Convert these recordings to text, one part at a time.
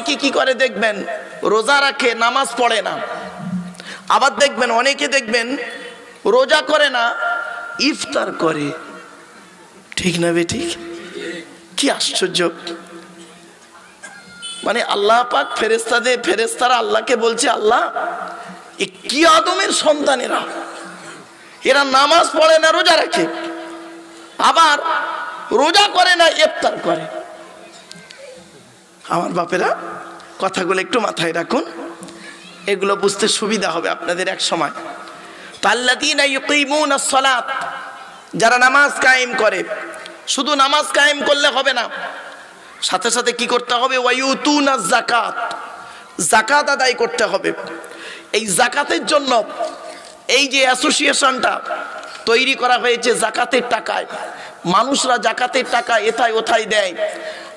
অনেকে কি করে দেখবেন রোজা রাখে নামাজ পড়ে না, আবার দেখবেন অনেকে দেখবেন রোজা করে না ইফতার করে। ঠিক না বেঠিক? কি আশ্চর্য! মানে আল্লাহ পাক ফেরেশতারা আল্লাহকে বলছে, আল্লাহ এ কি আদমের সন্তানেরা, এরা নামাজ পড়ে না রোজা রাখে, আবার রোজা করে না ইফতার করে। আমার বাপেরা কথাগুলো একটু মাথায় রাখুন, এগুলো বুঝতে সুবিধা হবে আপনাদের এক সময়। তাল্লাযীনা ইউকিমুনাস সালাত, যারা নামাজ কায়েম করে। শুধু নামাজ কায়েম করলে হবে না, সাথে সাথে কি করতে হবে? ওয়ায়ুতুনাজ যাকাত, যাকাত আদায় করতে হবে। এই যাকাতের জন্য এই যে অ্যাসোসিয়েশনটা তৈরি করা হয়েছে যাকাতের টাকায়, মানুষরা যাকাতের টাকা এথায় ওথায় দেয়।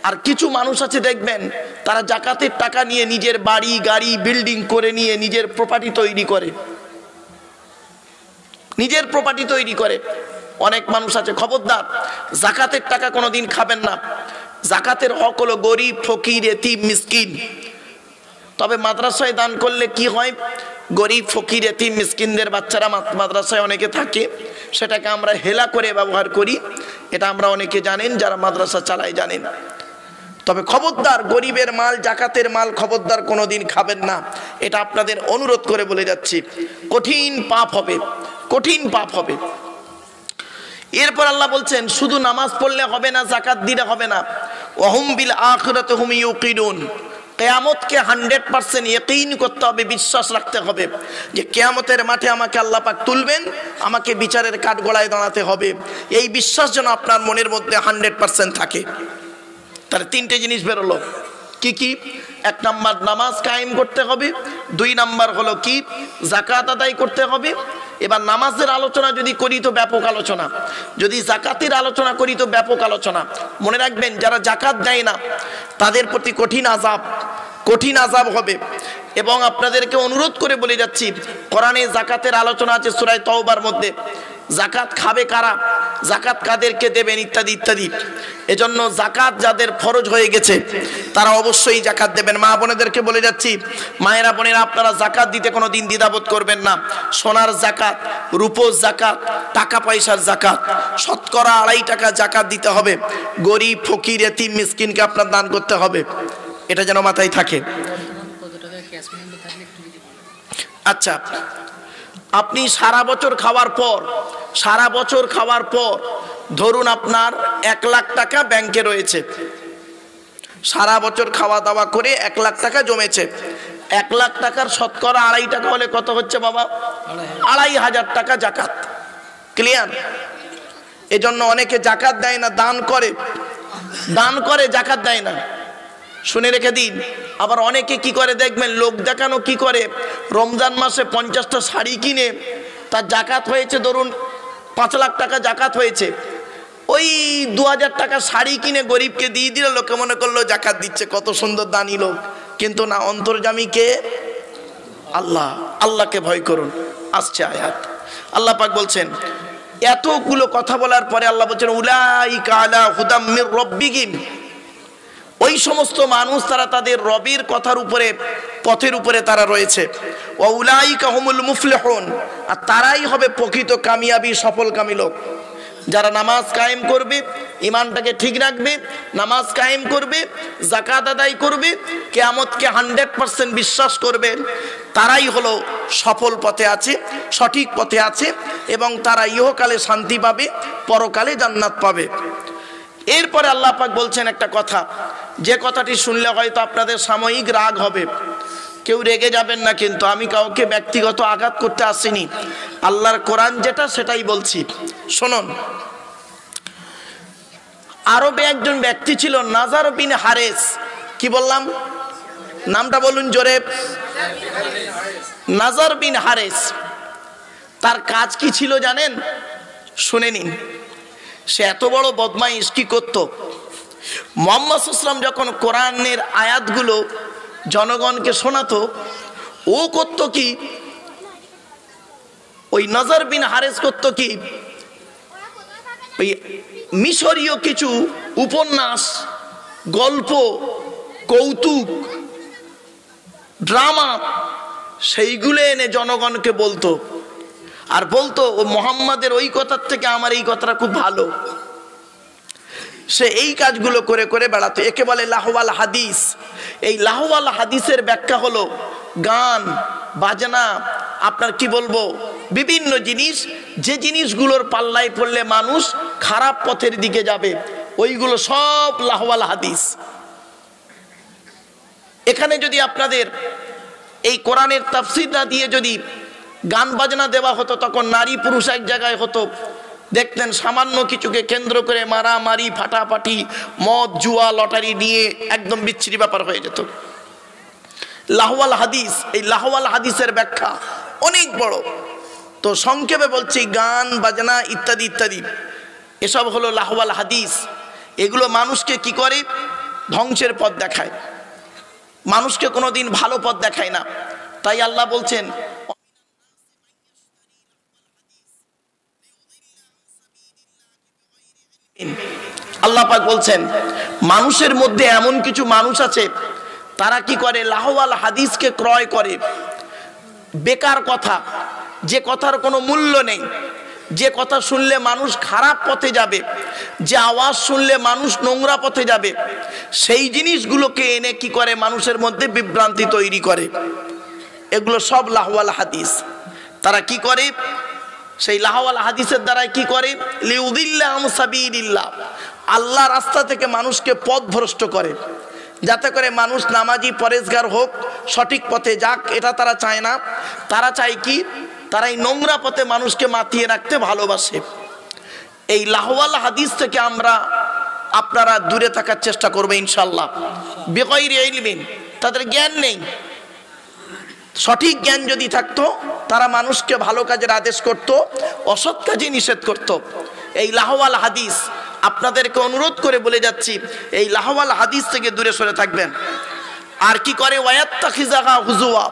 আর কিছু মানুষ আছে দেখবেন তারা যাকাতের টাকা নিয়ে নিজের বাড়ি গাড়ি বিল্ডিং করে নিয়ে নিজের প্রপার্টি তৈরি করে, নিজের প্রপার্টি তৈরি করে। অনেক মানুষ আছে, খবরদার যাকাতের টাকা কোনোদিন খাবেন না। যাকাতের হক হলো গরিব ফকির এতিম মিসকিন। তবে মাদ্রাসায় দান করলে কি হয়, গরিব ফকির এতিম মিসকিনদের বাচ্চারা মাদ্রাসায় অনেকে থাকে, সেটাকে আমরা হেলা করে ব্যবহার করি। এটা আমরা অনেকে জানেন, যারা মাদ্রাসা চালায় জানেন। তবে খবরদার গরিবের মাল যাকাতের মাল খবরদার কোনোদিন খাবেন না, এটা আপনাদের অনুরোধ করে বলে যাচ্ছি। কঠিন পাপ হবে, কঠিন পাপ হবে। এরপর আল্লাহ বলছেন শুধু নামাজ পড়লে হবে না, যাকাত দিলে হবে না। ওয়াহুম বিল আখিরাতি হুম ইউকিনুন, কিয়ামতকে 100% ইয়াকিন করতে হবে, বিশ্বাস রাখতে হবে যে কিয়ামতের মাঠে আমাকে আল্লাহ পাক তুলবেন, আমাকে বিচারের কাঠগড়ায় দাঁড়াতে হবে। এই বিশ্বাস যেন আপনার মনের মধ্যে 100% থাকে। তাহলে তিনটে জিনিস বেরোলো, কি কি? এক নাম্বার নামাজ কায়েম করতে হবে, দুই নাম্বার হলো কি যাকাত আদায় করতে হবে। এবার নামাজের আলোচনা যদি করি তো ব্যাপক আলোচনা, যদি যাকাতের আলোচনা করি তো ব্যাপক আলোচনা। মনে রাখবেন যারা যাকাত দেয় না তাদের প্রতি কঠিন আযাব হবে। এবং আপনাদেরকে অনুরোধ করে বলে যাচ্ছি, কোরআনে যাকাতের আলোচনা আছে সূরা তাওবার মধ্যে। যাকাত খাবে কারা, যাকাত কাদেরকে দেবেন ইত্যাদি ইত্যাদি। এজন্য যাকাত যাদের ফরজ হয়ে গেছে তারা অবশ্যই যাকাত দেবেন। মা বোনেদেরকে বলে যাচ্ছি, মায়েরা বোনেরা আপনারা যাকাত দিতে কোনো দিন দ্বিধাবোধ করবেন না। সোনার যাকাত, রূপোর যাকাত, টাকা পয়সার যাকাত, শতকরা 2.5 টাকা যাকাত দিতে হবে। গরিব ফকির এতিম মিসকিনকে আপনার দান করতে হবে, এটা যেন মাথায় থাকে। আচ্ছা, আপনি সারা বছর খাওয়ার পর ধরুন আপনার 1 লাখ টাকা ব্যাংকে রয়েছে, সারা বছর খাওয়া দাওয়া করে 1 লাখ টাকা জমেছে। 1 লাখ টাকার শতকরা 2.5 টাকা হলে কত হচ্ছে বাবা? 2,500 টাকা যাকাত। ক্লিয়ার? এজন্য অনেকে যাকাত দেয় না, দান করে যাকাত দেয় না, শুনে রেখে দিন। আবার অনেকে কি করে দেখবেন, লোক দেখানো কি করে, রমজান মাসে 50টা শাড়ি কিনে তার যাকাত হয়েছে ধরুন 5 লাখ টাকা যাকাত হয়েছে, ওই 2000 টাকা শাড়ি কিনে গরিবকে দিয়ে দিল, লোকে মনে করলো যাকাত দিচ্ছে, কত সুন্দর দানি লোক। কিন্তু না, অন্তর্যামী কে? আল্লাহ। আল্লাহকে ভয় করুন। আসছে আয়াত, আল্লাহ পাক বলছেন, এতগুলো কথা বলার পরে আল্লাহ বলছেন উলাইকা আলা হুদাম মির রাব্বিহিম, ওই সমস্ত মানুষ তারা তাদের রবের কথার উপরে, পথের উপরে তারা রয়েছে। ওয়া উলাইকা হুমুল মুফলিহুন, আর তারাই হবে প্রকৃত কামিয়াবি সফলকামী লোক। যারা নামাজ কায়েম করবে, ইমানটাকে ঠিক রাখবে, নামাজ কায়েম করবে, যাকাত আদায় করবে, কিয়ামতকে 100% বিশ্বাস করবে, তারাই হলো সফল পথে আছে, সঠিক পথে আছে, এবং তারা ইহকালে শান্তি পাবে, পরকালে জান্নাত পাবে। এরপরে আল্লাহ পাক বলছেন একটা কথা, যে কথাটি শুনলে হয়তো আপনাদের সাময়িক রাগ হবে, কেউ রেগে যাবেন না, কিন্তু আমি কাউকে ব্যক্তিগত আঘাত করতে আসিনি। আল্লাহর কোরআন যেটা সেটাই বলছি, শুনুন। আরবে একজন ব্যক্তি ছিল নাজার বিন হারেস। কি বললাম? নামটা বলুন জোরে। নাজার বিন হারেস। তার কাজ কি ছিল জানেন? শুনে নিন। সে এত বড় বদমাইশ কি করত, মুহাম্মদ সাল্লাল্লাহু আলাইহি ওয়াসাল্লাম যখন কোরআনের আয়াতগুলো জনগণকে শোনাতো, ও করত কি, ওই নাজার বিন হারেস করত কি, ওই মিশরীয় কিছু উপন্যাস, গল্প, কৌতুক, ড্রামা, সেইগুলো এনে জনগণকে বলতো, আর বলতো ও মোহাম্মদের ওই কথার থেকে আমার এই কথাটা খুব ভালো। সে এই কাজগুলো করে করে বেড়াতো। একে বলে লাহওয়াল হাদিস। এই লাহওয়াল হাদিসের ব্যাখ্যা হলো গান বাজনা, আপনার কি বলবো, বিভিন্ন জিনিস, যে জিনিসগুলোর পাল্লায় পড়লে মানুষ খারাপ পথের দিকে যাবে, ওইগুলো সব লাহওয়াল হাদিস। এখানে যদি আপনাদের এই কোরআনের তাফসীর না দিয়ে যদি গান বাজনা দেওয়া হতো, তখন নারী পুরুষ এক জায়গায় হতো, দেখতেন সামান্য কিছুকে কেন্দ্র করে মারামারি, ফাটাফাটি, মদ, জুয়া, লটারি নিয়ে একদম বিচ্ছিরি ব্যাপার হয়ে যেত। লাহওয়াল হাদিস, এই লাহওয়াল হাদিসের ব্যাখ্যা অনেক বড়। তো সংক্ষেপে বলছি, গান বাজনা ইত্যাদি ইত্যাদি এসব হলো লাহওয়াল হাদিস। এগুলো মানুষকে কি করে? ধ্বংসের পথ দেখায়, মানুষকে কোনোদিন ভালো পথ দেখায় না। তাই আল্লাহ বলছেন, আল্লাহ পাক বলছেন মানুষের মধ্যে এমন কিছু মানুষ আছে, তারা কি করে? লাহওয়াল হাদিসকে ক্রয় করে। বেকার কথা, যে কথার কোনো মূল্য নেই, যে কথা শুনলে মানুষ খারাপ পথে যাবে, যে আওয়াজ শুনলে মানুষ নোংরা পথে যাবে, সেই জিনিসগুলোকে এনে কি করে? মানুষের মধ্যে বিভ্রান্তি তৈরি করে। এগুলো সব লাহওয়াল হাদিস। তারা কি করে? সেই লাহওয়াল হাদিসের দ্বারাই কি করে? লিউদিল্লা আন সাবিলিল্লাহ, আল্লাহ রাস্তা থেকে মানুষকে পথভ্রষ্ট করে, যাতে করে মানুষ নামাজি পরেজগার হোক, সঠিক পথে যাক, এটা তারা চায় না। তারা চায় কি? তারা এই নোংরা পথে মানুষকে মাতিয়ে রাখতে ভালোবাসে। এই লাহওয়াল হাদিস থেকে আপনারা দূরে থাকার চেষ্টা করবে ইনশাআল্লাহ। বিগাইরি ইলমিন, তাদের জ্ঞান নেই। সঠিক জ্ঞান যদি থাকতো, তারা মানুষকে ভালো কাজের আদেশ করত, অসৎ কাজে নিষেধ করত। এই লাহওয়াল হাদিস, আপনাদেরকে অনুরোধ করে বলে যাচ্ছি, এই লাহওয়াল হাদিস থেকে দূরে সরে থাকবেন। আর কি করে? ওয়ায়াত্তাখিযাহা হুজুয়া,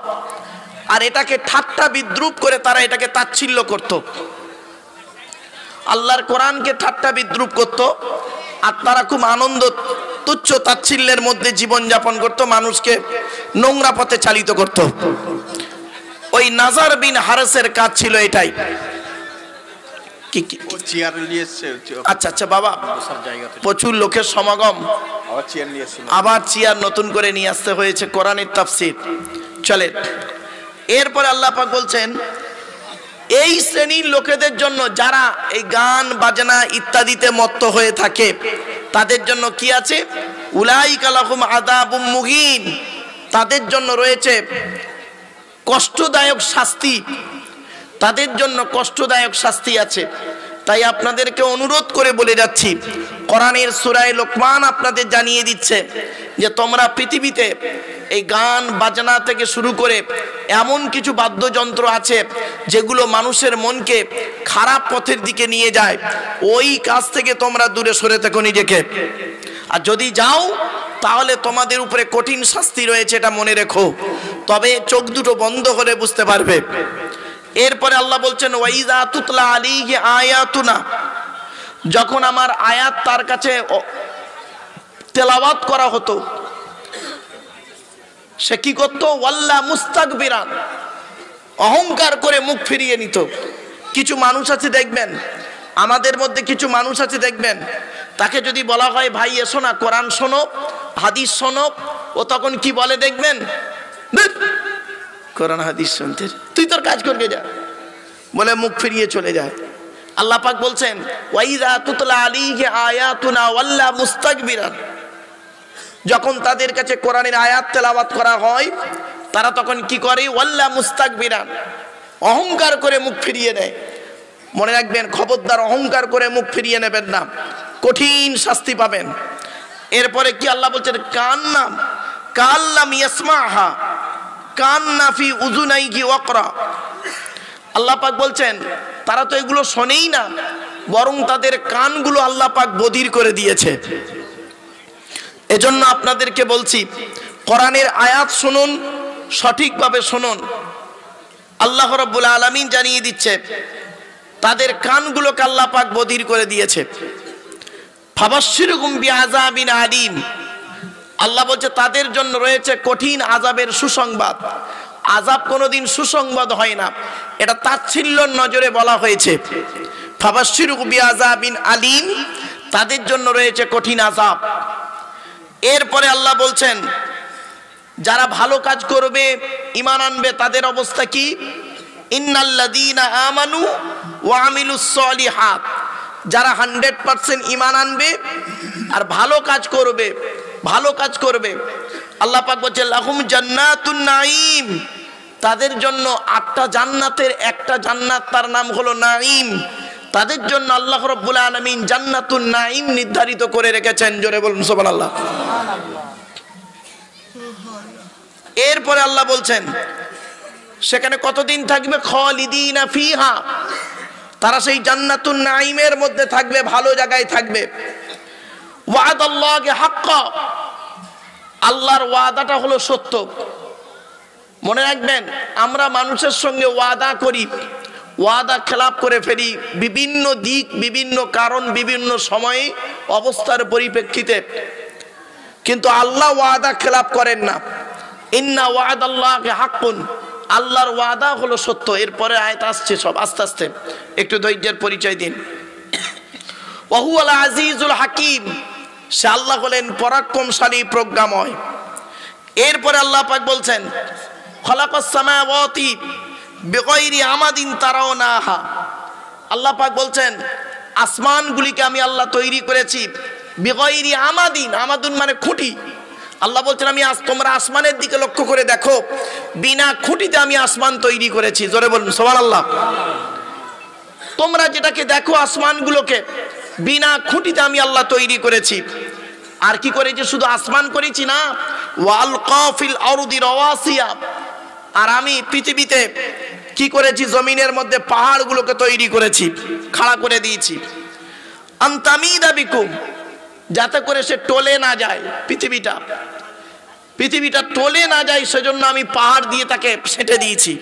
আর এটাকে ঠাট্টা বিদ্রুপ করে তারা এটাকে তাচ্ছিল্য করত। আল্লাহর কোরআনকে ঠাট্টা বিদ্রুপ করত, আর তারা খুব আনন্দ, তুচ্ছ তাচ্ছিল্যের মধ্যে জীবন যাপন করত, মানুষকে নোংরা পথে চালিত করত। ওই নাজার বিন হারেসের কাজ ছিল এটাই। আচ্ছা আচ্ছা বাবা, প্রচুর লোকের সমাগম, আবার চেয়ার নতুন করে নিয়ে আসতে হয়েছে। কোরআনের তাফসীর চলে। এরপরে আল্লাহ পাক বলছেন, এই শ্রেণীর লোকেদের জন্য যারা এই গান বাজনা ইত্যাদিতে মত্ত হয়ে থাকে, তাদের জন্য কি আছে? উলাইকা লাহুম আযাবুম মুহিন, তাদের জন্য রয়েছে কষ্টদায়ক শাস্তি, তাদের জন্য কষ্টদায়ক শাস্তি আছে। তাই আপনাদেরকে অনুরোধ করে বলে যাচ্ছি, কোরআনের সূরা লোকমান আপনাদের জানিয়ে দিচ্ছে যে তোমরা পৃথিবীতে এই গান বাজনা থেকে শুরু করে এমন কিছু বাদ্যযন্ত্র আছে যেগুলো মানুষের মনকে খারাপ পথের দিকে নিয়ে যায়, ওই কাজ থেকে তোমরা দূরে সরে থেকো নিজেকে। আর যদি যাও, তাহলে তোমাদের উপরে কঠিন শাস্তি রয়েছে, এটা মনে রেখো। তবে চোখ দুটো বন্ধ করে বুঝতে পারবে। এরপরে আল্লাহ বলছেন, ওয়াইযা তুতলা আলাইহি আয়াতুনা, যখন আমার আয়াত তার কাছে তেলাওয়াত করা হতো, সে কি করত? ওয়াল্লা মুস্তাকবিরান, অহংকার করে মুখ ফিরিয়ে নিত। কিছু মানুষ আছে দেখবেন, আমাদের মধ্যে কিছু মানুষ আছে দেখবেন, তাকে যদি বলা হয় ভাই এসো না কোরআন শোনো, হাদিস শোনো, ও তখন কি বলে দেখবেন? কোরআন হাদিস শুনতে, তুই তোর কাজ করকে যা, বলে মুখ ফিরিয়ে চলে যায়। আল্লাহ পাক বলছেন, ওয়াইযা তুতলা আলাইহি আয়াতুনা ওয়াল্লা মুস্তাকবিরান, যখন তাদের কাছে কোরআনের আয়াত তেলাওয়াত করা হয়, তারা তখন কি করে? ওয়াল্লা মুস্তাকবিরান, অহংকার করে মুখ ফিরিয়ে নেয়। মনে রাখবেন, খবরদার অহংকার করে মুখ ফিরিয়ে নেবেন না, কঠিন শাস্তি পাবেন। এরপরে কি আল্লাহ বলছেন? কান্নাম কাল্লাম ইয়াসমাহা কান্না ফি উযুনাইহি ওয়াকরা। আল্লাহ পাক বলছেন তারা তো এগুলো শোনেই না, বরং তাদের কানগুলো আল্লাহ পাক বধির করে দিয়েছে। এজন্য আপনাদেরকে বলছি, কোরআনের আয়াত শুনুন, সঠিকভাবে শুনুন। আল্লাহ রাব্বুল আলামিন জানিয়ে দিচ্ছে তাদের কানগুলোকে আল্লাহ পাক বধির করে দিয়েছে। ফাবাশশিরহুম বিআযাবিন আলীম, আল্লাহ বলছে তাদের জন্য রয়েছে কঠিন আযাবের সুসংবাদ। আযাব কোনোদিন সুসংবাদ হয় না, এটা তাচ্ছিল্যর নজরে বলা হয়েছে। ফাবাশশিরু বিআযাবিন আলীম, তাদের জন্য রয়েছে কঠিন আযাব। এরপরে আল্লাহ বলছেন যারা ভালো কাজ করবে, ঈমান আনবে, তাদের অবস্থা কি? ইন্নাল্লাযীনা আমানু ওয়া আমিলুস সলিহাত, যারা 100% ঈমান আনবে আর ভালো কাজ করবে, ভালো কাজ করবে, আল্লাহ পাক বলছে লাহুম জান্নাতুন নাঈম, তাদের জন্য 8টা জান্নাতের একটা জান্নাত, তার নাম হলো নাঈম। তাদের জন্য আল্লাহ রাব্বুল আলামিন জান্নাতুন নাঈম নির্ধারিত করে রেখেছেন। জোরে বলুন সুবহানাল্লাহ। এরপরে আল্লাহ বলছেন সেখানে কতদিন থাকবে? খালিদিনা ফিহা, তারা সেই জান্নাতুন নাঈমের মধ্যে থাকবে, ভালো জায়গায় থাকবে। ওয়াদাল্লাহি হাক্কা, আল্লাহর ওয়াদাটা হলো সত্য। মনে রাখবেন, আমরা মানুষের সঙ্গে ওয়াদা করি, ওয়াদা খেলাপ করে ফেলি বিভিন্ন দিক, বিভিন্ন কারণ, বিভিন্ন সময়ে, অবস্থার পরিপ্রেক্ষিতে। কিন্তু আল্লাহ ওয়াদা খেলাপ করেন না। ইন্না ওয়াদাল্লাহি হাক্কুন, আল্লাহর ওয়াদা হলো সত্য। এরপরে আয়াত আসছে সব, আস্তে আস্তে একটু ধৈর্যের পরিচয় দিন। ওয়া হুয়াল আজিজুল হাকিম, সে আল্লাহ হলেন পরাক্রমশালী, প্রজ্ঞাময়। এরপরে আল্লাহ পাক বলছেন খালাকাস সামাওয়াতি বিগাইরি আমাদিন তারাউনাহা, আল্লাহ পাক বলছেন আসমানগুলিকে আমি আল্লাহ তৈরি করেছি বিগাইরি আমাদিন, আমাদুন মানে খুঁটি। আল্লাহ বলছেন আমি তোমরা আসমানের দিকে লক্ষ্য করে দেখো, বিনা খুঁটিতে আমি আসমান তৈরি করেছি। জোরে বলুন সুবহানাল্লাহ। তোমরা যেটাকে দেখো আসমানগুলোকে, বিনা খুঁটিতে আমি আল্লাহ তৈরি করেছি। আর কি করেছি? শুধু আসমান করেছি না, ওয়ালকা ফিল আরদি রাওয়াসিয়া, আর আমি পৃথিবীতে কি করেছি? জমিনের মধ্যে পাহাড়গুলোকে তৈরি করেছি, খাড়া করে দিয়েছি। আনতামিদা বিকুম, যাতে করে সে টলে না যায়, পৃথিবীটা টলে না যায়, সেজন্য আমি পাহাড় দিয়ে তাকে সেটে দিয়েছি।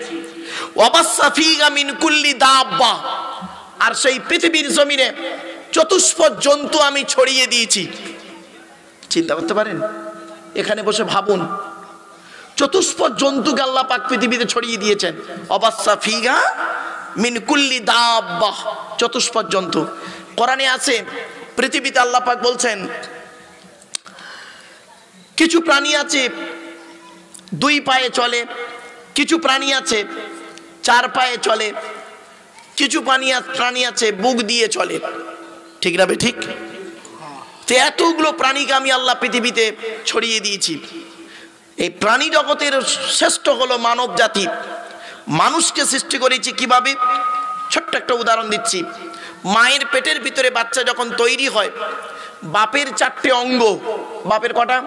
ওয়াবাসসা ফিহা মিন কুল্লি দাব্বা, আর সেই পৃথিবীর জমিনে চতুষ্পদ জন্তু আমি ছড়িয়ে দিয়েছি। চিন্তা করতে পারেন? এখানে বসে ভাবুন, চতুষ্পদ জন্তুকে আল্লাহ পাক পৃথিবীতে ছড়িয়ে দিয়েছেন। ওয়াবাসসা ফিহা মিন কুল্লি দাব্বা, চতুষ্পদ জন্তু। কোরআনে আছে পৃথিবীতে আল্লাহ পাক বলছেন কিছু প্রাণী আছে 2 পায়ে চলে, কিছু প্রাণী আছে 4 পায়ে চলে, কিছু প্রাণী আছে বুক দিয়ে চলে। ঠিক না বে ঠিক? তো এতগুলো প্রাণীকে আমি আল্লাহ পৃথিবীতে ছড়িয়ে দিয়েছি। এই প্রাণী জগতের শ্রেষ্ঠ হলো মানব জাতি। মানুষকে সৃষ্টি করেছি কিভাবে? ছোট্ট একটা উদাহরণ দিচ্ছি। মায়ের পেটের ভিতরে বাচ্চা যখন তৈরি হয়, বাপের 4টে অঙ্গ। বাপের কটা?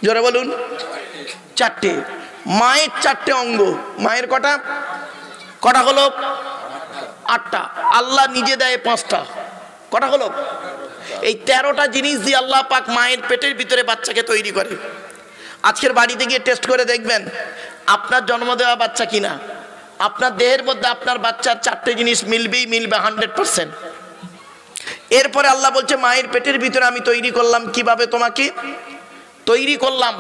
জোরে বলুন। 4টে। মায়ের 4টে অঙ্গ। মায়ের কটা? কটা হলো? 8টা। আল্লাহ নিজে দেয় 5টা। কটা হলো? এই 13টা জিনিস দিয়ে আল্লাহ পাক মায়ের পেটের ভিতরে বাচ্চাকে তৈরি করে। আজকের বাড়িতে গিয়ে টেস্ট করে দেখবেন আপনার জন্ম দেওয়া বাচ্চা কিনা। আপনার দেহের মধ্যে আপনার বাচ্চার 4টে জিনিস মিলবে 100%। এরপরে আল্লাহ বলছে মায়ের পেটের ভিতরে আমি তৈরি করলাম কিভাবে? তোমাকে তৈরি করলাম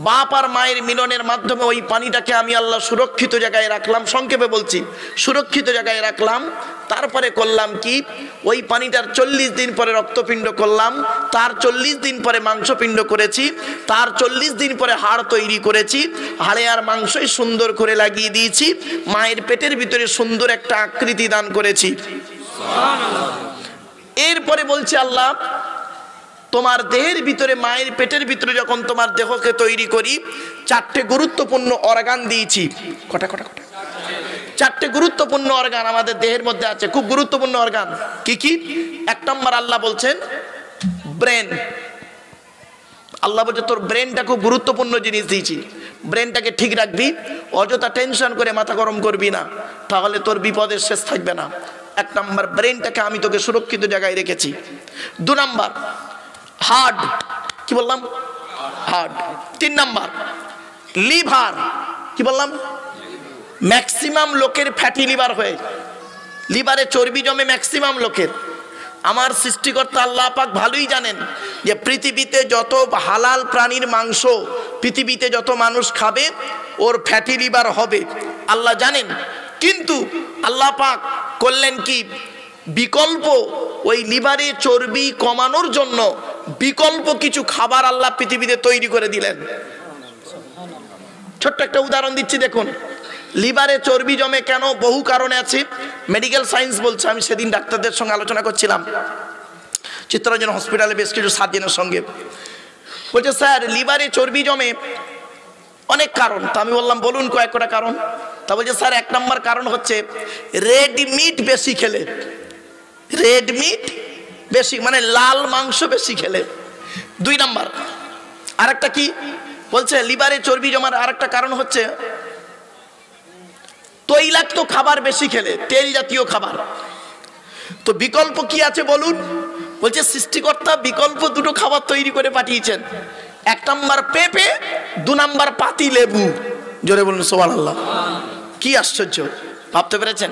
বাপ আর মায়ের মিলনের মাধ্যমে। ওই পানিটাকে আমি আল্লাহ সুরক্ষিত জায়গায় রাখলাম, সংক্ষেপে বলছি, সুরক্ষিত জায়গায় রাখলাম। তারপরে করলাম কি? ওই পানিটার 40 দিন পরে রক্তপিণ্ড করলাম, তার 40 দিন পরে মাংসপিণ্ড করেছি, তার 40 দিন পরে হাড় তৈরি করেছি, হাড়ে আর মাংসই সুন্দর করে লাগিয়ে দিয়েছি, মায়ের পেটের ভিতরে সুন্দর একটা আকৃতি দান করেছি। এরপরে বলছে আল্লাহ তোমার দেহের ভিতরে, মায়ের পেটের ভিতরে যখন তোমার দেহকে তৈরি করি, 4টে গুরুত্বপূর্ণ অর্গান দিয়েছি। কটা? 4টে গুরুত্বপূর্ণ অর্গান আমাদের দেহের মধ্যে আছে, খুব গুরুত্বপূর্ণ অর্গান। কি কি? 1 নম্বর আল্লাহ বলছেন ব্রেন। আল্লাহ বলছে তোর ব্রেনটা খুব গুরুত্বপূর্ণ জিনিস দিয়েছি, ব্রেনটাকে ঠিক রাখবি, অযথা টেনশন করে মাথা গরম করবি না, তাহলে তোর বিপদের শেষ থাকবে না। 1 নম্বর ব্রেনটাকে আমি তোকে সুরক্ষিত জায়গায় রেখেছি। 2 নম্বর হার্ট। কি বললাম? হার্ট। 3 নম্বর লিভার। কি বললাম? ম্যাক্সিমাম লোকের ফ্যাটি লিভার হয়, লিভারে চর্বি জমে ম্যাক্সিমাম লোকের। আমার সৃষ্টিকর্তা আল্লাহ পাক ভালোই জানেন যে পৃথিবীতে যত হালাল প্রাণীর মাংস পৃথিবীতে যত মানুষ খাবে ওর ফ্যাটি লিভার হবে আল্লাহ জানেন। কিন্তু আল্লাহ পাক করলেন কি, বিকল্প ওই লিভারে চর্বি কমানোর জন্য বিকল্প কিছু খাবার আল্লাহ পৃথিবীতে তৈরি করে দিলেন। ছোট্ট একটা উদাহরণ দিচ্ছি, দেখুন লিভারে চর্বি জমে কেন, বহু কারণে আছে, মেডিকেল সায়েন্স বলছে। আমি সেদিন ডাক্তারদের সঙ্গে আলোচনা করছিলাম চিত্তরঞ্জন হসপিটালে বেশ কিছু সার্জনের সঙ্গে, বলছে স্যার লিভারে চর্বি জমে অনেক কারণ। তা আমি বললাম বলুন কয়েকটা কারণ। তা বলছে স্যার 1 নম্বর কারণ হচ্ছে রেড মিট বেশি খেলে, রেড মিট বেশি মানে লাল মাংস বেশি খেলে। 2 নম্বর আরেকটা কি বলছে লিভারে চর্বি জমার আরেকটা কারণ হচ্ছে তৈলাক্ত খাবার বেশি খেলে, তেল জাতীয় খাবার। তো বিকল্প কি আছে বলুন? বলছে সৃষ্টিকর্তা বিকল্প 2টো খাবার তৈরি করে পাঠিয়েছেন, 1 নম্বর পেঁপে, 2 নম্বর পাতি লেবু। জোরে বলুন সুবহানাল্লাহ। কি আশ্চর্য, ভাবতে পেরেছেন?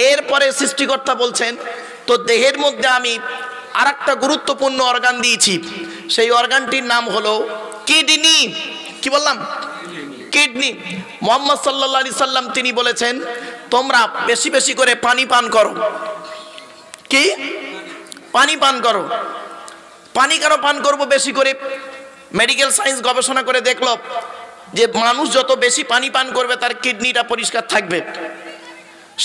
এরপরে সৃষ্টিকর্তা বলছেন তো দেহের মধ্যে আমি আরেকটা গুরুত্বপূর্ণ অর্গান দিয়েছি, সেই অর্গানটির নাম হলো কিডনি। কি বললাম? কিডনি। মুহাম্মদ সাল্লাল্লাহু আলাইহি সাল্লাম তিনি বলেছেন তোমরা বেশি বেশি করে পানি পান করো। কি? পানি পান করো। পানি কেন পান করবো বেশি করে? মেডিকেল সায়েন্স গবেষণা করে দেখলো যে মানুষ যত বেশি পানি পান করবে তার কিডনিটা পরিষ্কার থাকবে।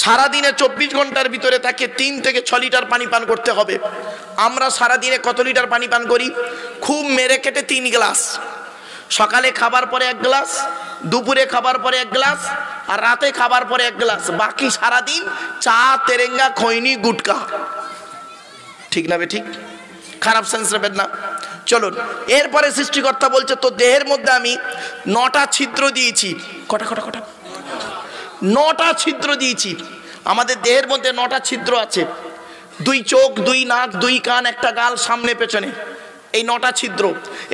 সারাদিনে 24 ঘন্টার ভিতরে তাকে 3 থেকে 6 লিটার পানি পান করতে হবে। আমরা সারাদিনে কত লিটার পানি পান করি? খুব মেরে কেটে 3 গ্লাস। সকালে খাবার পরে 1 গ্লাস, দুপুরে খাবার পরে 1 গ্লাস, আর রাতে খাবার পরে 1 গ্লাস। বাকি সারাদিন চা, তেরেঙ্গা, খৈনি, গুটকা। ঠিক না বে ঠিক? খারাপ সেন্স নেবেন না। চলুন এরপরে সৃষ্টিকর্তা বলছে তো দেহের মধ্যে আমি 9টা ছিদ্র দিয়েছি। কটা? 9টা ছিদ্র দিয়েছি। আমাদের দেহের মধ্যে 9টা ছিদ্র আছে, 2 চোখ, 2 নাক, 2 কান, 1টা গাল, সামনে পেছনে, এই 9টা ছিদ্র।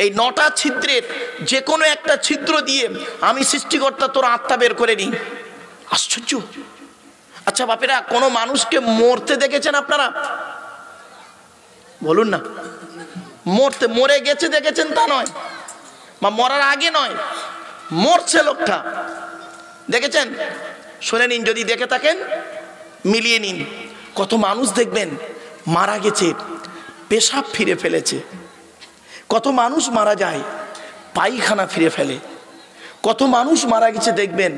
এই 9টা ছিদ্রের যে কোনো একটা ছিদ্র দিয়ে আমি সৃষ্টিকর্তা তোর আত্মা বের করে নিই। আশ্চর্য। আচ্ছা বাপেরা, কোনো মানুষকে মরতে দেখেছেন আপনারা? বলুন না। মরে গেছে দেখেছেন তা নয়, বা মরার আগে নয়, মরছে লোকটা দেখেছেন? শুনে নিন, যদি দেখে থাকেন মিলিয়ে নিন। কত মানুষ দেখবেন মারা গেছে পেশাব ফিরে ফেলেছে, কত মানুষ মারা যায় পায়খানা ফিরে ফেলে, কত মানুষ মারা গেছে দেখবেন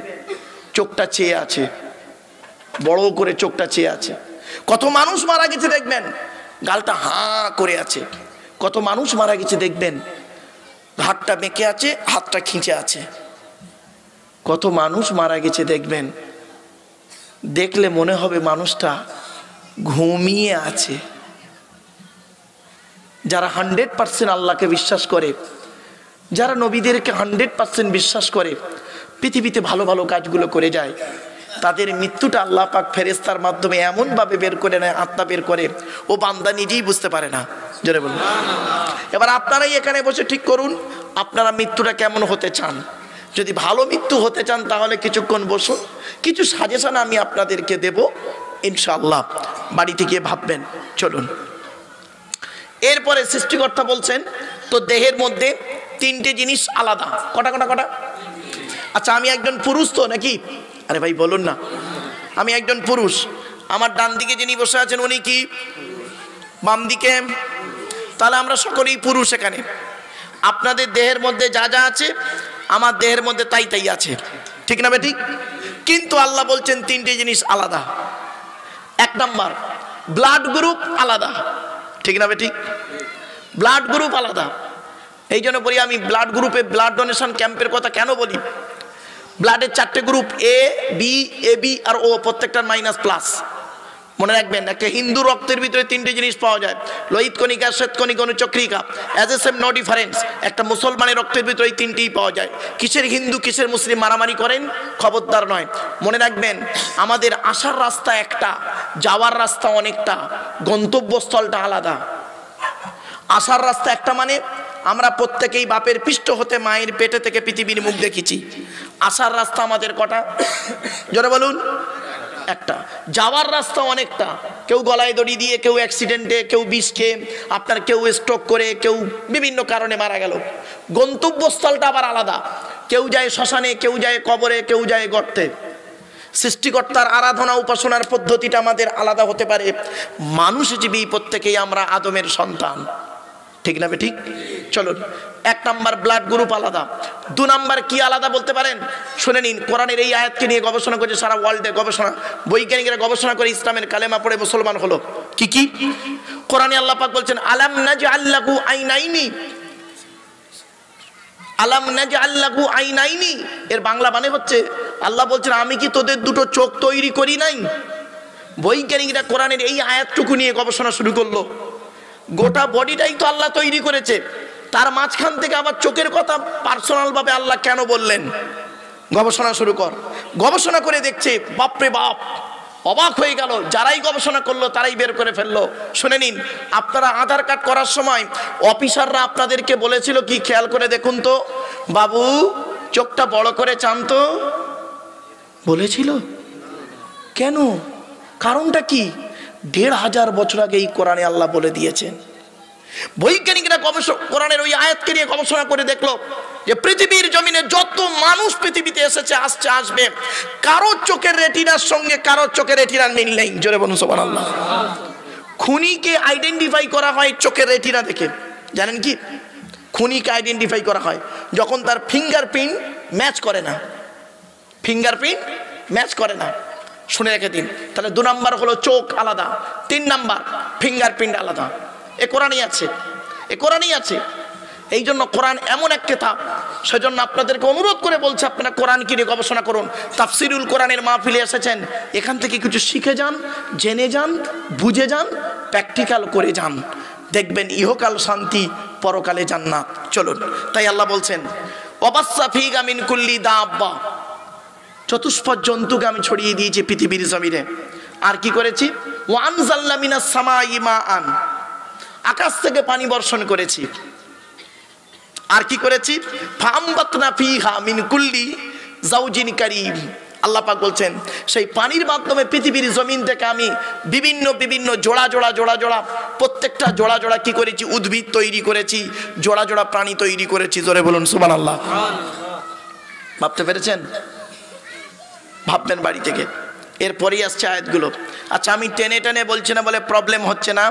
চোখটা চেয়ে আছে, বড় করে চোখটা চেয়ে আছে। কত মানুষ মারা গেছে দেখবেন গালটা হাঁ করে আছে। কত মানুষ মারা গেছে দেখবেন হাতটা বেঁকে আছে, হাতটা খিঁচে আছে। কত মানুষ মারা গেছে দেখবেন দেখলে মনে হবে মানুষটা ঘুমিয়ে আছে। যারা 100% আল্লাহকে বিশ্বাস করে, যারা নবীদেরকে 100% বিশ্বাস করে, পৃথিবীতে ভালো ভালো কাজগুলো করে যায়, তাদের মৃত্যুটা আল্লাহ পাক ফেরেশতার মাধ্যমে এমন ভাবে বের করে নেয়, আত্মা বের করে, ও বান্দা নিজেই বুঝতে পারে না। জোরে বলুন। এবার আপনারাই এখানে বসে ঠিক করুন আপনারা মৃত্যুটা কেমন হতে চান। যদি ভালো মৃত্যু হতে চান তাহলে কিছুক্ষণ বসুন, কিছু সাজেশন আমি আপনাদেরকে দেব, ইনশাআল্লাহ বাড়িতে গিয়ে ভাববেন। চলুন এরপরে সৃষ্টিকর্তা বলছেন তো দেহের মধ্যে 3টে জিনিস আলাদা। কটা? আচ্ছা আমি একজন পুরুষ তো নাকি? আরে ভাই বলুন না। আমি একজন পুরুষ, আমার ডান দিকে যিনি বসে আছেন উনি কি? বাম দিকে? তাহলে আমরা সকলেই পুরুষ এখানে। আপনাদের দেহের মধ্যে যা যা আছে আমার দেহের মধ্যে তাই তাই আছে, ঠিক না বেঠিক? কিন্তু আল্লাহ বলছেন 3টে জিনিস আলাদা। 1 নম্বর ব্লাড গ্রুপ আলাদা, ঠিক না বেঠিক? ব্লাড গ্রুপ আলাদা। এই জন্য বলি আমি ব্লাড গ্রুপে ব্লাড ডোনেশন ক্যাম্পের কথা কেন বলি। ব্লাডের 4টে গ্রুপ, এ বি, এবি আর ও, প্রত্যেকটার -+। মনে রাখবেন একটা হিন্দু রক্তের ভিতরে 3টে জিনিস পাওয়া যায়, লোহিত কণিকা, শ্বেত কণিকা, অনুচক্রিকা, as a same no difference. একটা মুসলমানের রক্তের ভিতরে এই 3টেই পাওয়া যায়। কিসের হিন্দু কিসের মুসলিম মারামারি করেন, খবরদার নয়। মনে রাখবেন আমাদের আসার রাস্তা একটা, যাওয়ার রাস্তা অনেকটা, গন্তব্যস্থলটা আলাদা। আসার রাস্তা একটা মানে আমরা প্রত্যেকেই বাপের পৃষ্ঠ হতে মায়ের পেটে থেকে পৃথিবীর মুখ দেখেছি। আসার রাস্তা আমাদের কটা? জোরে বলুন। একটা। যাওয়ার রাস্তা অনেকটা, কেউ গলায় দড়ি দিয়ে, কেউ অ্যাক্সিডেন্টে, কেউ বিষ খেয়ে, আপনার কেউ স্ট্রোক করে, কেউ বিভিন্ন কারণে মারা গেল। গন্তব্যস্থলটা আবার আলাদা। কেউ যায় শ্মশানে, কেউ যায় কবরে, কেউ যায় গর্তে। সৃষ্টিকর্তার আরাধনা উপাসনার পদ্ধতিটা আমাদের আলাদা হতে পারে। মানুষজীবী প্রত্যেকেই আমরা আদমের সন্তান, ঠিক না ঠিক? চলুন, 1 নাম্বার ব্লাড গ্রুপ আলাদা। 2 নাম্বার কি আলাদা বলতে পারেন? শুনে নিন, কোরআনের এই আয়াতকে নিয়ে গবেষণা করছে সারা ওয়ার্ল্ডে, গবেষণা বৈজ্ঞানিকরা গবেষণা করে ইসলামের কালেমা পড়ে মুসলমান হলো। কি কি? কোরআনে আল্লাহ পাক বলছেন আলাম নাজআল লাহু আইনাইনি, আলাম নাজআল লাহু আইনাইনি, এর বাংলা মানে হচ্ছে আল্লাহ বলছেন আমি কি তোদের দুটো চোখ তৈরি করি নাই? বৈজ্ঞানিকরা কোরআনের এই আয়াতটুকু নিয়ে গবেষণা শুরু করলো। গোটা বডিটাই তো আল্লাহ তৈরি করেছে, তার মাঝখান থেকে আবার চোখের কথা পার্সোনাল ভাবে আল্লাহ কেন বললেন? গবেষণা শুরু কর। গবেষণা করে দেখছে, বাপরে বাপ, অবাক হয়ে গেল। যারাই গবেষণা করলো তারাই বের করে ফেললো। শুনে নিন, আপনারা আধার কার্ড করার সময় অফিসাররা আপনাদেরকে বলেছিল কি? খেয়াল করে দেখুন তো, বাবু চোখটা বড় করে চান তো, বলেছিল? কেন? কারণটা কি? 1500 বছর আগে এই কোরআনে আল্লাহ বলে দিয়েছেন। বৈজ্ঞানিকরা কোরআনের ওই আয়াতকে নিয়ে গবেষণা করে দেখলো যে পৃথিবীর জমিনে যত মানুষ পৃথিবীতে এসেছে, আসছে, আসবে, কারো চোখের রেটিনার সঙ্গে কারো চোখের রেটিনার মিল নেই। জোরে বলুন সুবহানাল্লাহ। খুনিকে আইডেন্টিফাই করা হয় চোখের রেটিনা দেখে। জানেন কি? খুনিকে আইডেন্টিফাই করা হয় যখন তার ফিঙ্গারপ্রিন্ট ম্যাচ করে না। ফিঙ্গারপ্রিন্ট ম্যাচ করে না। শুনে রেখে দিন। তাহলে 2 নাম্বার হলো চোখ আলাদা, 3 নাম্বার ফিঙ্গারপ্রিন্ট আলাদা। এ কোরআনই আছে, এ কোরআনই আছে। এই জন্য কোরআন এমন এক কিতাব, সেজন্য আপনাদেরকে অনুরোধ করে বলছে আপনারা কোরআন কিনে গবেষণা করুন। তাফসিরুল কোরআনের মাহফিলে এসেছেন, এখান থেকে কিছু শিখে যান, জেনে যান, বুঝে যান, প্র্যাকটিক্যাল করে যান, দেখবেন ইহকাল শান্তি, পরকালে জান্নাত। চলুন, তাই আল্লাহ বলছেন ওয়াবাসসা ফীকা মিন কুল্লি দাব্বা, চতুষ্পদ জন্তুকে আমি ছড়িয়ে দিয়েছি পৃথিবীর জমিনে। আর কি করেছি? ওয়া আনজালনা মিনাস সামাই মাআন, আকাশ থেকে পানি বর্ষণ করেছি। আর কি করেছি? ফাআমবাতনা ফীহা মিন কুল্লি যাওজিন কারীম, আল্লাহ পাক বলছেন সেই পানির মাধ্যমে পৃথিবীর জমিন থেকে আমি বিভিন্ন বিভিন্ন জোড়া জোড়া জোড়া জোড়া, প্রত্যেকটা জোড়া জোড়া কি করেছি? উদ্ভিদ তৈরি করেছি, জোড়া জোড়া প্রাণী তৈরি করেছি। জোরে বলুন সুবহানাল্লাহ। ভাবতে পেরেছেন? ভাববেন বাড়ি থেকে। এরপরেই আসছে আয়াতগুলো। আচ্ছা, আমি টেনে টেনে বলছি না বলে প্রবলেম হচ্ছে না?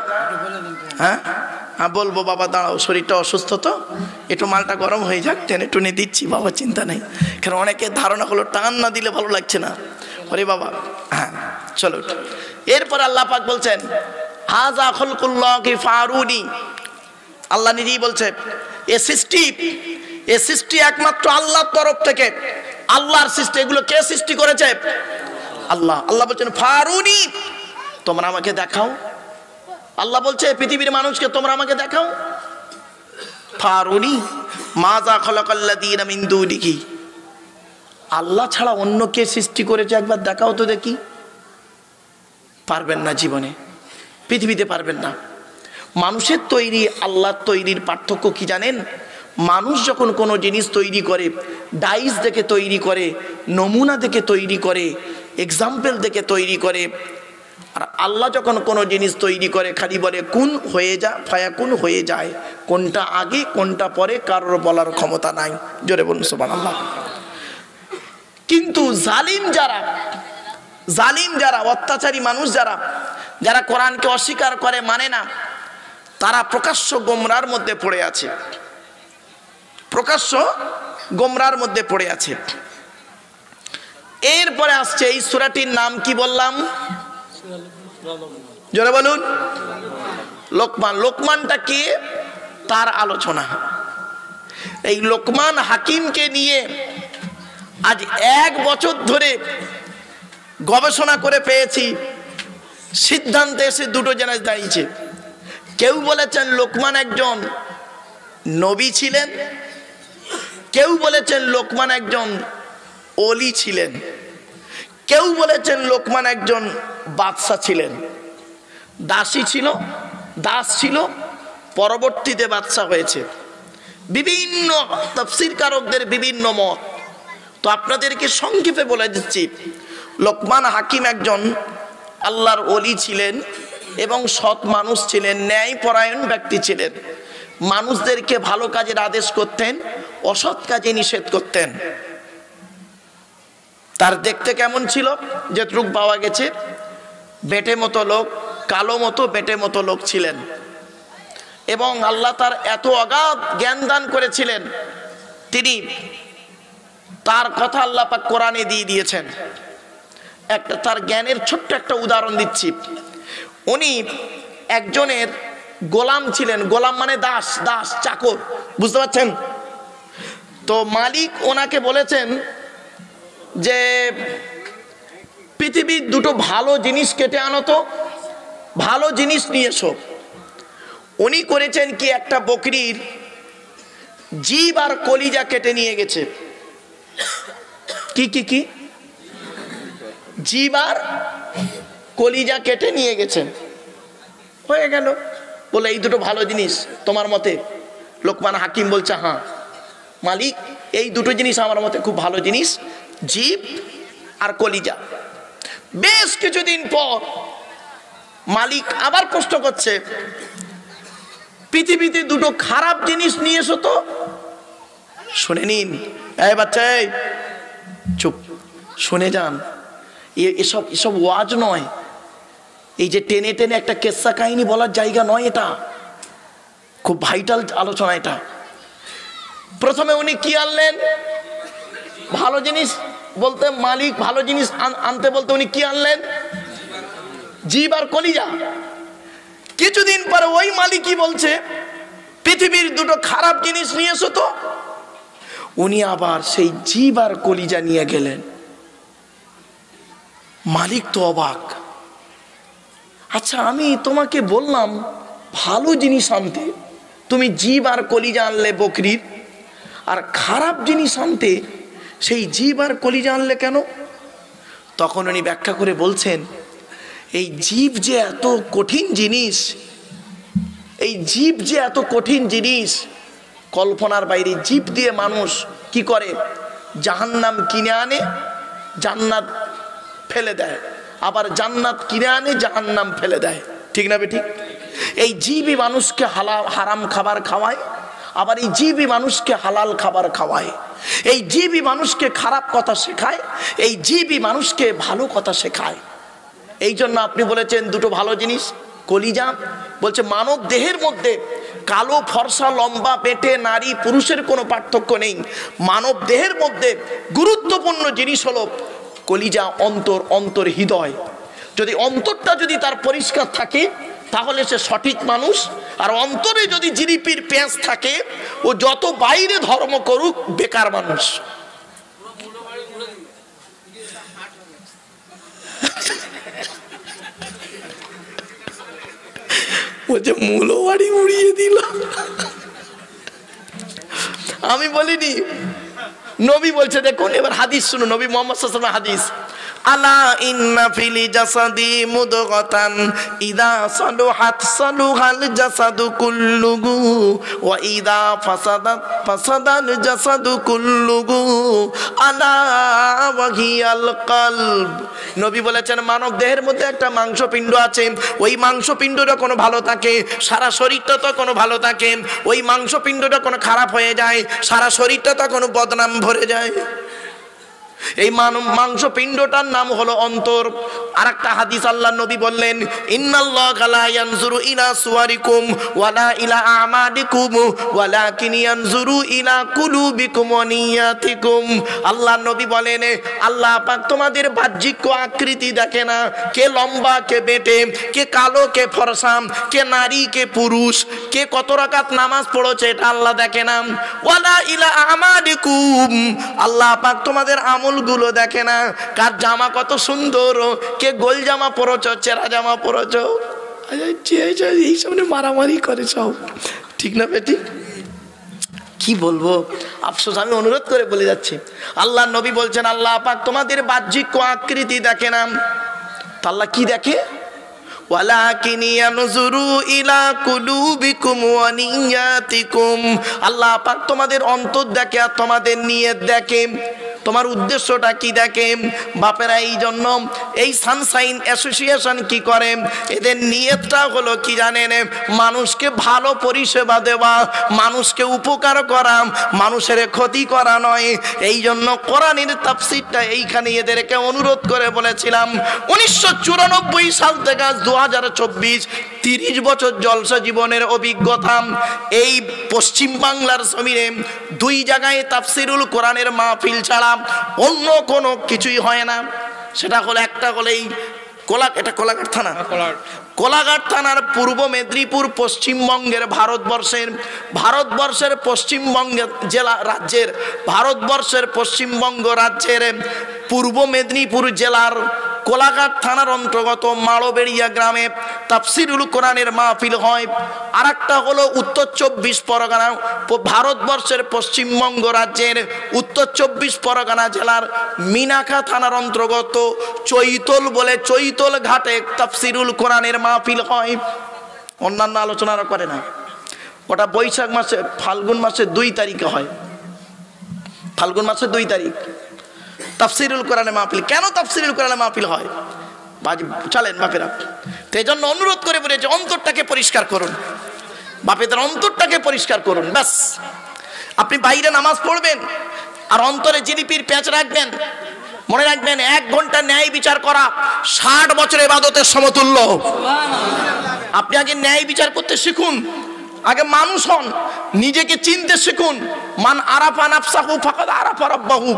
হ্যাঁ হ্যাঁ বলবো বাবা, দাঁড়াও, শরীরটা অসুস্থ তো, একটু মালটা গরম হয়ে যাক, টেনে টুনে দিচ্ছি বাবা, চিন্তা নেই। কারণ অনেকের ধারণা হলো টান না দিলে ভালো লাগছে না। ওরে বাবা, হ্যাঁ চলো। এরপর আল্লাহ পাক বলছেন হাযা খালকুল্লাহি ফারুনি, আল্লাহ নিজেই বলছে এ সৃষ্টি একমাত্র আল্লাহর তরফ থেকে, আল্লাহর সৃষ্টি। এগুলো কে সৃষ্টি করেছে? আল্লাহ। আল্লাহ বলছেন ফারুনি, তোমরা আমাকে দেখাও। আল্লাহ বলছে পৃথিবীর মানুষকে তোমরা আমাকে দেখাও। ফারুনি মাজা খালাকাল্লাযীনা মিন দুনিহি, আল্লাহ ছাড়া অন্য কে সৃষ্টি করেছে একবার দেখাও তো দেখি। পারবেন না, জীবনে পৃথিবীতে পারবেন না। মানুষের তৈরি আল্লাহর তৈরির পার্থক্য কি জানেন? মানুষ যখন কোনো জিনিস তৈরি করে, ডাইস দেখে তৈরি করে, নমুনা দেখে তৈরি করে, এক্সাম্পল দেখে তৈরি করে। আর আল্লাহ যখন কোনো জিনিস তৈরি করে খালি বলে কুন হয়ে যা, ফায়াকুন হয়ে যায়। কোনটা আগে কোনটা পরে কারোর বলার ক্ষমতা নাই। জোরে বলুন সুবহানাল্লাহ। কিন্তু জালিম যারা অত্যাচারী মানুষ, যারা কোরআনকে অস্বীকার করে, মানে না, তারা প্রকাশ্য গোমরার মধ্যে পড়ে আছে, প্রকাশ্য গোমরার মধ্যে পড়ে আছে। এরপরে আসছে এই সূরাটির নাম কি বললাম? জোরে বলুন। লোকমান। লোকমানটা কে? তার আলোচনা। এই লোকমান হাকিমকে নিয়ে আজ 1 বছর ধরে গবেষণা করে পেয়েছি, সিদ্ধান্তে এসে দুটো জিনিস দাঁড়িয়েছে। কেউ বলেছেন লোকমান একজন নবী ছিলেন, কেউ বলেছেন লোকমান একজন ওলি ছিলেন, কেউ বলেছেন লোকমান একজন বাদশা ছিলেন। দাসী ছিল, দাস ছিল, পরবর্তীতে বাদশা হয়েছে। বিভিন্ন তাফসীরকারকদের বিভিন্ন মত। তো আপনাদেরকে সংক্ষেপে বলে দিচ্ছি, লোকমান হাকিম একজন আল্লাহর ওলি ছিলেন, এবং সৎ মানুষ ছিলেন, ন্যায়পরায়ণ ব্যক্তি ছিলেন। মানুষদেরকে ভালো কাজের আদেশ করতেন, অসৎ কাজে নিষেধ করতেন। তার দেখতে কেমন ছিল যেটুক পাওয়া গেছে, বেটে মতো লোক, কালো মতো বেটে মতো লোক ছিলেন। এবং আল্লাহ তার এত অগাধ জ্ঞান দান করেছিলেন, তিনি তার কথা আল্লাহ পাক কোরআনে দিয়ে দিয়েছেন। একটা তার জ্ঞানের ছোট্ট একটা উদাহরণ দিচ্ছি। উনি একজনের গোলাম ছিলেন, গোলাম মানে দাস, দাস চাকর, বুঝতে পারছেন তো। মালিক ওনাকে বলেছেন যে পৃথিবীর দুটো ভালো জিনিস কেটে আনো তো, ভালো জিনিস নিয়ে এসো। উনি করেছেন কি, একটা বকরির জিব আর কলিজা কেটে নিয়ে গেছে। কি কি কি জিব আর কলিজা কেটে নিয়ে গেছেন, হয়ে গেল। বলে এই দুটো ভালো জিনিস তোমার মতে? লোকমান হাকিম বলছে, হ্যাঁ মালিক, এই দুটো জিনিস আমার মতে খুব ভালো জিনিস, জিব আর কলিজা। বেশ কিছুদিন পর মালিক আবার প্রশ্ন করছে, পৃথিবীতে দুটো খারাপ জিনিস নিয়ে এসো তো। শুনে নিন, এই বাচ্চা, চুপ, শুনে যান। এসব এসব ওয়াজ নয়, এই যে টেনে টেনে একটা কেসা কাহিনী বলার জায়গা নয়, এটা খুব ভাইটাল আলোচনা এটা। প্রথমে উনি কি আনলেন? ভালো জিনিস বলতে, মালিক ভালো জিনিস আনতে বলতে উনি কি আনলেন? জিব আর কলিজা। কিছুদিন পরে ওই মালিকই বলছে পৃথিবীর দুটো খারাপ জিনিস নিয়ে এসো তো। উনি আবার সেই জিব আর কলিজা নিয়ে গেলেন। মালিক তো অবাক। আচ্ছা, আমি তোমাকে বললাম ভালো জিনিস আনতে, তুমি জিব আর কলিজা আনলে বকরির, আর খারাপ জিনিস আনতে সেই জিব আর কলিজা আনলে কেন? তখন উনি ব্যাখ্যা করে বলছেন, এই জীব যে এত কঠিন জিনিস, এই জীব যে এত কঠিন জিনিস, কল্পনার বাইরে। জীব দিয়ে মানুষ কি করে? জাহান্নাম কিনে আনে, জান্নাত ফেলে দেয়, আবার জান্নাত কিনে আনে, জাহান্নাম ফেলে দেয়, ঠিক না বেঠিক? এই জীবই মানুষকে হারাম খাবার খাওয়ায়, আবার এই জীবই মানুষকে হালাল খাবার খাওয়ায়। এই জীবই মানুষকে খারাপ কথা শেখায়, এই জীবই মানুষকে ভালো কথা শেখায়। এই জন্য আপনি বলেছেন দুটো ভালো জিনিস, কলিজা। বলছে মানব দেহের মধ্যে কালো, ফর্সা, লম্বা, পেটে, নারী পুরুষের কোনো পার্থক্য নেই। মানব দেহের মধ্যে গুরুত্বপূর্ণ জিনিস হলো কলিজা, অন্তর, অন্তর হৃদয়। যদি অন্তরটা যদি তার পরিষ্কার থাকে তাহলে সে সঠিক মানুষ। আর অন্তরে যদি জিলিপির পেঁচ থাকে, ও যত বাইরে ধর্ম করুক বেকার মানুষ। বলছে মূলো বাড়ি উড়িয়ে দিল। আমি বলিনি, নবী বলছে। দেখুন এবার হাদিস শুনুন, নবী মুহাম্মদ সাল্লাল্লাহু আলাইহি ওয়াসাল্লাম হাদিস, আলা ইন্না ফিল জাসাদি মুদগাতান ইদা সালুহাত সালুহাল জাসাদু কুল্লুহু ওয়া ইদা ফাসাদাত ফাসাদাল জাসাদু কুল্লুহু আলা ওয়া হিয়াল কলব। নবী বলেছেন মানব দেহের মধ্যে একটা মাংসপিণ্ড আছে, ওই মাংসপিণ্ডটা কোনো ভালো থাকে সারা শরীরটা তো কোনো ভালো থাকে, ওই মাংসপিণ্ডটা কোনো খারাপ হয়ে যায় সারা শরীরটা তো কোনো বদনাম ভরে যায়। এই মাংসপিণ্ডটার নাম হলো অন্তর। আর একটা হাদিস আল্লাহ নবী বললেন, ইন্নাল্লাহা লা ইয়ানজুরু ইলা সুওয়ারিকুম ওয়ালা ইলা আমালিকুম ওয়ালাকিন ইয়ানজুরু ইলা কুলুবিকুম ওয়া নিয়াতিকুম। আল্লাহ নবী বলেন, আল্লাহ পাক তোমাদের বাহ্যিক আকৃতি দেখে না, কে লম্বা কে বেটে, কে কালো কে ফর্সা, কে নারী কে পুরুষ, কে কত রাকাত নামাজ পড়েছে এটা আল্লাহ দেখে না। ওয়ালা ইলা আমালিকুম, আল্লাহ পাক তোমাদের আমলগুলো দেখে না, কার জামা কত সুন্দর, কে গোল জামা পরেছ, চেরা জামা পরেছ, এই সামনে মারামারি করে সব, ঠিক না বেটি? কি বলবো, আফসোস, আমি অনুরোধ করে বলে যাচ্ছি। আল্লাহ নবী বলছেন আল্লাহ পাক তোমাদের বাহ্যিক আকৃতি দেখে না, তা আল্লাহ কি দেখে? ওয়ালাকিন ইয়ানজুরু ইলা কুলুবিকুম ওয়া নিয়াতিকুম, আল্লাহ পাক তোমাদের অন্তর দেখে আর তোমাদের নিয়ত দেখে। তোমার উদ্দেশ্যটা কি দেখে বাপেরা। এই জন্য এই সানশাইন অ্যাসোসিয়েশন কি করে, এদের নিয়তটা হলো কি জানেন, মানুষকে ভালো পরিষেবা দেওয়া, মানুষকে উপকার করা, মানুষের ক্ষতি করা নয়। এই জন্য কোরআনের তাফসীরটা এইখানে এদেরকে অনুরোধ করে বলেছিলাম 1994 সাল থেকে 2024 30 বছর জলসা জীবনের অভিজ্ঞতা। এই পশ্চিম বাংলার জমিনে 2 জায়গায় তাফসীরুল কোরআনের মাহফিল ছাড়া অন্য কোনো কিছুই হয় না। সেটা হলো, একটা হলো এই কোলাঘাট থানা, কোলাঘাট থানার পূর্ব মেদিনীপুর, পশ্চিমবঙ্গের ভারতবর্ষের পশ্চিমবঙ্গের জেলা রাজ্যের ভারতবর্ষের পশ্চিমবঙ্গ রাজ্যের পূর্ব মেদিনীপুর জেলার কোলাঘাট থানার অন্তর্গত মাড়বেড়িয়া গ্রামে তাফসীরুল কোরআনের মাহফিল হয়। আর একটা হলো উত্তর 24 পরগনা, ভারতবর্ষের পশ্চিমবঙ্গ রাজ্যের উত্তর 24 পরগনা জেলার মিনাখা থানার অন্তর্গত চৈতল বলে চৈতল ঘাটে তাফসীরুল কোরআনের মাহফিল হয়। অন্যান্য আলোচনারা করে না। ওটা বৈশাখ মাসে ফাল্গুন মাসে 2 তারিখে হয়, ফাল্গুন মাসে 2 তারিখ তাফসীরুল কোরআনের মাহফিল। কেন তাফসীরুল কোরআনের মাহফিল হয় চলেন বাপেরা, তো এই জন্য অনুরোধ করে বলেছে অন্তরটাকে পরিষ্কার করুন, বাপেদের অন্তরটাকে পরিষ্কার করুন। ব্যাস, আপনি বাইরে নামাজ পড়বেন আর অন্তরে জিলিপির প্যাঁচ রাখবেন, মনে রাখবেন 1 ঘন্টা ন্যায় বিচার করা 60 বছরের ইবাদতের সমতুল্য। আপনি আগে ন্যায় বিচার করতে শিখুন, আগে মানুষ হন, নিজেকে চিনতে শিখুন। মান আরাফা নাফসাহু ফাকাদ আরাফা রাব্বাহু।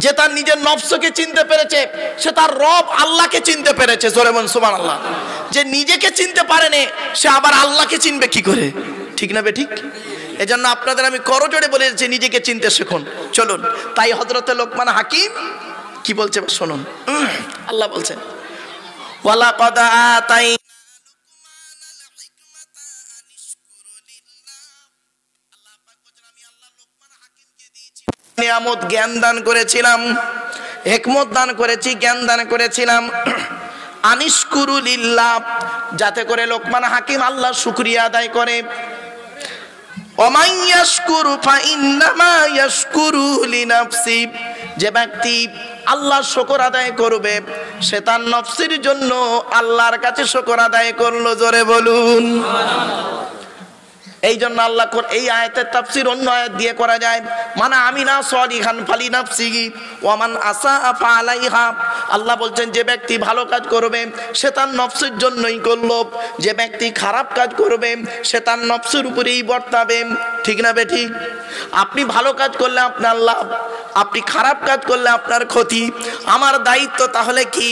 যে তার নিজের নফসকে চিনতে পেরেছে সে তার রব আল্লাহকে চিনতে পেরেছে। জোরে বলুন সুবহানাল্লাহ। যে নিজেকে চিনতে পারেনি সে আবার আল্লাহকে চিনবে কি করে? ঠিক না বে ঠিক? এজন্য আপনাদের আমি করজোড়ে বলেছি নিজেকে চিনতে শিখুন। চলুন, তাই হযরতে লোকমান হাকিম কি বলছে শুনুন। আল্লাহ বলছেন ওয়ালাকাদ আতাই নিয়ামত জ্ঞান দান করেছিলাম, হিকমত দান করেছি, জ্ঞান দান করেছিলাম। আনিশকুরু লিল্লাহ, যাতে করে লোকমান হাকিম আল্লাহর শুকরিয়া আদায় করে। ওমান ইয়াশকুরু ফাইন্নামা ইয়াশকুরু লিনাফসি, যে ব্যক্তি আল্লাহর শুকর আদায় করবে সে তার নফসের জন্য আল্লাহর কাছে শুকর আদায় করলো। জোরে বলুন। এই জন্য আল্লাহ এই আয়াতের তাফসীর অন্য আয়াত দিয়ে করা যায়, মানে আমিনা সলিহান ফালি নাফসিহি ওয়া মান আসা ফালাইহা। আল্লাহ বলছেন যে ব্যক্তি ভালো কাজ করবে সে তার নফসের জন্যই করলো, যে ব্যক্তি খারাপ কাজ করবে সে তার নফসের উপরেই বর্তাবে। ঠিক না বে ঠিক? আপনি ভালো কাজ করলে আপনার লাভ, আপনি খারাপ কাজ করলে আপনার ক্ষতি। আমার দায়িত্ব তাহলে কি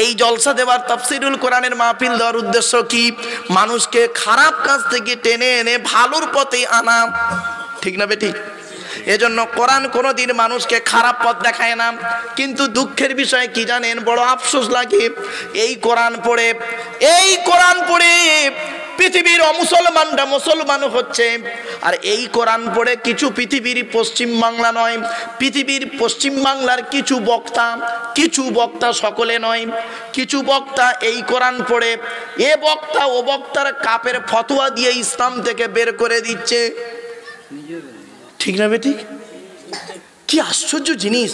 এই জলসা দেওয়ার, তাফসীরুল কোরআনের মাহফিল দেওয়ার উদ্দেশ্য কি? মানুষকে খারাপ কাজ থেকে টেনে এনে ভালোর পথে আনা। ঠিক না বে ঠিক? এজন্য কোরআন কোনোদিন মানুষকে খারাপ পথ দেখায় না। কিন্তু দুঃখের বিষয় কি জানেন, বড় আফসোস লাগে এই কোরআন পড়ে পৃথিবীর অমুসলমানরা মুসলমান হচ্ছে। আর এই কোরআন পড়ে কিছু পৃথিবীর পশ্চিম বাংলা নয়, পৃথিবীর পশ্চিম বাংলার কিছু বক্তা সকলে নয়, কিছু বক্তা এই কোরআন পড়ে এ বক্তা ও বক্তার কাপের ফতোয়া দিয়ে ইসলাম থেকে বের করে দিচ্ছে। ঠিক না বেঠিক? কি আশ্চর্য জিনিস।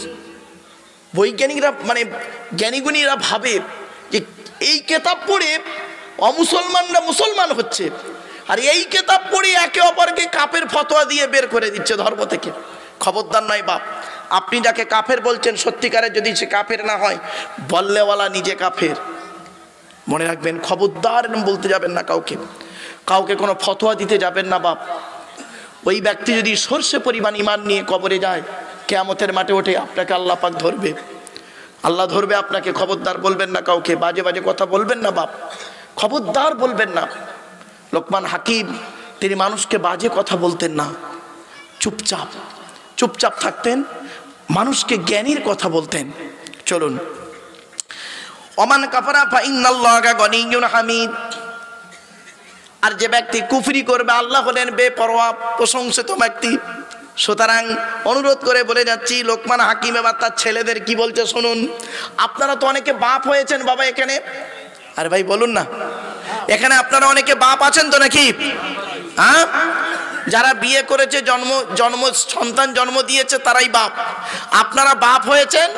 বৈজ্ঞানিকরা মানে জ্ঞানীগুণীরা ভাবে যে এই কিতাব পড়ে অমুসলমানরা মুসলমান হচ্ছে, আর এই কিতাব পড়ে একে অপরকে কাফের ফতোয়া দিয়ে বের করে দিচ্ছে ধর্ম থেকে। খবরদার নয় বাপ, আপনি যাকে কাফের বলছেন সত্যিকারের যদি সে কাফের না হয়, বললেওয়ালা নিজে কাফের। মনে রাখবেন, খবরদার বলতে যাবেন না কাউকে কোনো ফতোয়া দিতে যাবেন না বাপ। ওই ব্যক্তি যদি সর্ষে পরিমাণ ঈমান নিয়ে কবরে যায়, কিয়ামতের মাঠে ওঠে আপনাকে আল্লাহ পাক ধরবে, আল্লাহ ধরবে আপনাকে। খবরদার বলবেন না কাউকে, বাজে বাজে কথা বলবেন না বাপ, খবরদার বলবেন না। লোকমান হাকিম তিনি মানুষকে বাজে কথা বলতেন না, চুপচাপ থাকতেন, মানুষকে জ্ঞানীর কথা বলতেন। চলুন, ওমান কাফারা ফাইন্নাল্লাহা গনিয়্যুন হামিদ। আর যে ব্যক্তি কুফরি করবে আল্লাহ হলেন বেপরোয়া প্রশংসিত ব্যক্তি। সুতরাং অনুরোধ করে বলে যাচ্ছি, লোকমান হাকিম এবার তার ছেলেদের কি বলছে শুনুন। আপনারা তো অনেকে বাপ হয়েছেন বাবা এখানে, আরে ভাই বলুন না, এখানে আপনারা অনেকে বাপ আছেন তো নাকি? হ্যাঁ, যারা বিয়ে করেছে, সন্তান জন্ম দিয়েছে তারাই বাপ। আপনারা বাপ হয়েছেন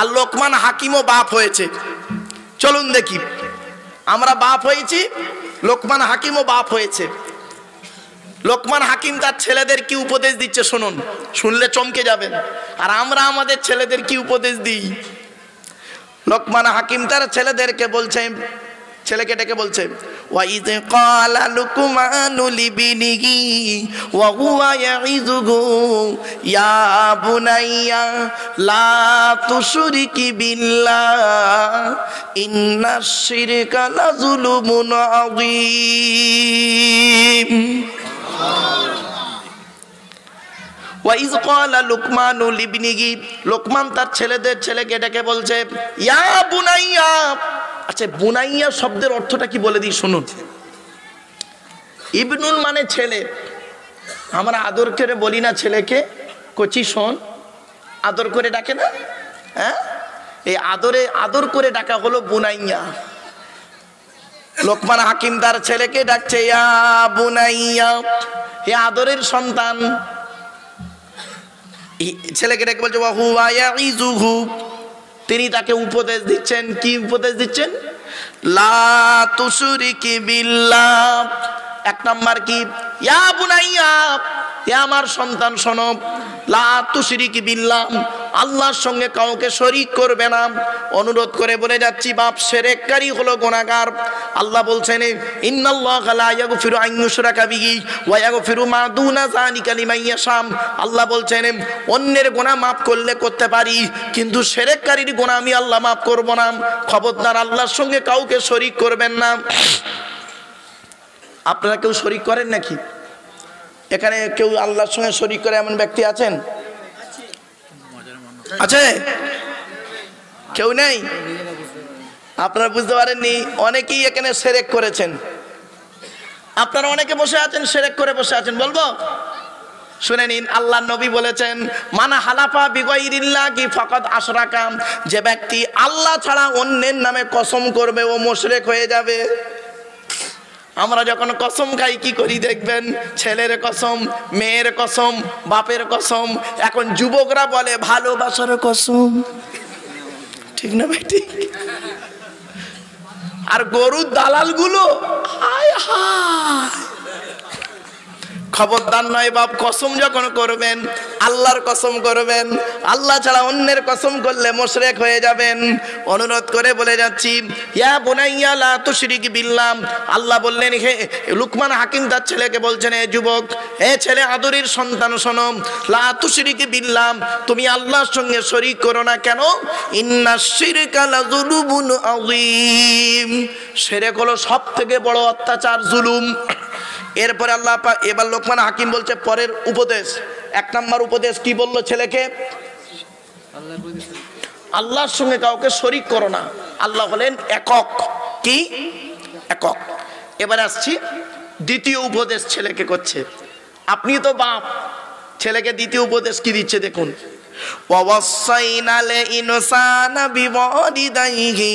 আর লোকমান হাকিমও বাপ হয়েছে। চলুন দেখি, আমরা বাপ হয়েছি, লোকমান হাকিমও বাপ হয়েছে। লোকমান হাকিম তার ছেলেদের কি উপদেশ দিচ্ছে শুনুন, শুনলে চমকে যাবেন। আর আমরা আমাদের ছেলেদের কি উপদেশ দিই। লোকমান হাকিম তার ছেলেদেরকে বলছে, ছেলেকে ডেকে বলছে, ওয়াইজ ক্বালা লুকমানু লিবনিহি ওয়া হুয়া ইয়াইযুহু ইয়া বুনাইয়া লা তুশরিকি বিল্লাহ ইন্নাশ শিরকা লাযুলুমুন আযীম। ওয়াইজ ক্বালা লুকমানু লিবনিহি, লোকমান তার ছেলেকে ডেকে বলছে, ইয়া বুনাইয়া। আচ্ছা, বুনাইয়া শব্দের অর্থটা কি বলে দিই শুনুন। ইবনুল মানে ছেলে। আমরা আদর করে বলি না ছেলেকে, কচি শোন, আদর করে ডাকে না? হ্যাঁ, এই আদর করে ডাকা হলো বুনাইয়া। লোকমান হাকিম তার ছেলেকে ডাকছে, ইয়া বুনাইয়া, হে আদরের সন্তান। ছেলেকে ডেকে বলছে, ওয়া হুয়া ইয়াইযুহু, তিনি তাকে উপদেশ দিচ্ছেন। কি উপদেশ দিচ্ছেন? লা তুশরিকি বিল্লাহ। এক নাম্বার কি? ইয়া বুনাইয়া, হে আমার সন্তান শোনো, লা তুশরিকি বিল্লাহ, আল্লাহর সঙ্গে কাউকে শরীক করবে না। অনুরোধ করে বলে যাচ্ছি, বাপ শিরককারী হলো গুনাহগার। আল্লাহ বলছেন, ইন্নাল্লাহা লা ইয়াগফিরু আন ইউশরাকা বিহি ওয়া ইয়াগফিরু মা দুনা যালিকা লিমান ইয়াশা। আল্লাহ বলছেন, অন্যের গুনাহ মাফ করলে করতে পারি, কিন্তু শিরককারীর গুনাহ আমি আল্লাহ মাফ করব না। খবরদার আল্লাহর সঙ্গে কাউকে শরীক করবেন না। আপনারা কেউ শরীক করেন নাকি? এখানে কেউ আল্লাহর সঙ্গে শরীক করে এমন ব্যক্তি আছেন? আছে? কেউ নেই? আপনারা বুঝতে পারেননি, অনেকেই এখানে শিরক করেছেন। আপনারা অনেকে বসে আছেন, শিরক করে বসে আছেন। বলবো? শুনে নিন, আল্লাহর নবী বলেছেন, মানা হালাফা বিগাইরিল্লাহি ফাকাদ আশরাকা, যে ব্যক্তি আল্লাহ ছাড়া অন্যের নামে কসম করবে ও মুশরিক হয়ে যাবে। আমরা যখন কসম খাই কি করি দেখবেন, ছেলের কসম, মেয়ের কসম, বাপের কসম, এখন যুবকরা বলে ভালোবাসার কসম। ঠিক না ভাই? ঠিক। আর গরুর দালাল গুলো, হায় হায়, খবরদার নয় বাপ, কসম যখন করবেন আল্লাহর কসম করবেন, আল্লাহ ছাড়া অন্যের কসম করলে মুশরিক হয়ে যাবেন। অনুরোধ করে বলে যাচ্ছি, ইয়া বুনাইয়া লা তুশরিক বিল্লাহ। আল্লাহ বললেন, হে লুকমান হাকিম তার ছেলেকে বলছেন, হে যুবক, হে ছেলে আদরের সন্তান শোনো, লা তুশরিক বিল্লাহ, তুমি আল্লাহর সঙ্গে শরীক করো না। কেন? ইন্নাশ শিরকা লাযুলুমুন আযীম, শিরক হলো সবথেকে বড় অত্যাচার, জুলুম। এরপরে আল্লাহ এবার লোকমান হাকিম বলছে পরের উপদেশ। এক নাম্বার উপদেশ কি বললো ছেলেকে? আল্লাহর সঙ্গে কাউকে শরীক করো না। আল্লাহ হলেন একক। কি? একক। এবার আসছি দ্বিতীয় উপদেশ ছেলেকে করছে। আপনি তো বাপ, ছেলেকে দ্বিতীয় উপদেশ কি দিচ্ছে দেখুন। ওয়াসাইনাল ইনসানা বিওয়ালিদাইহি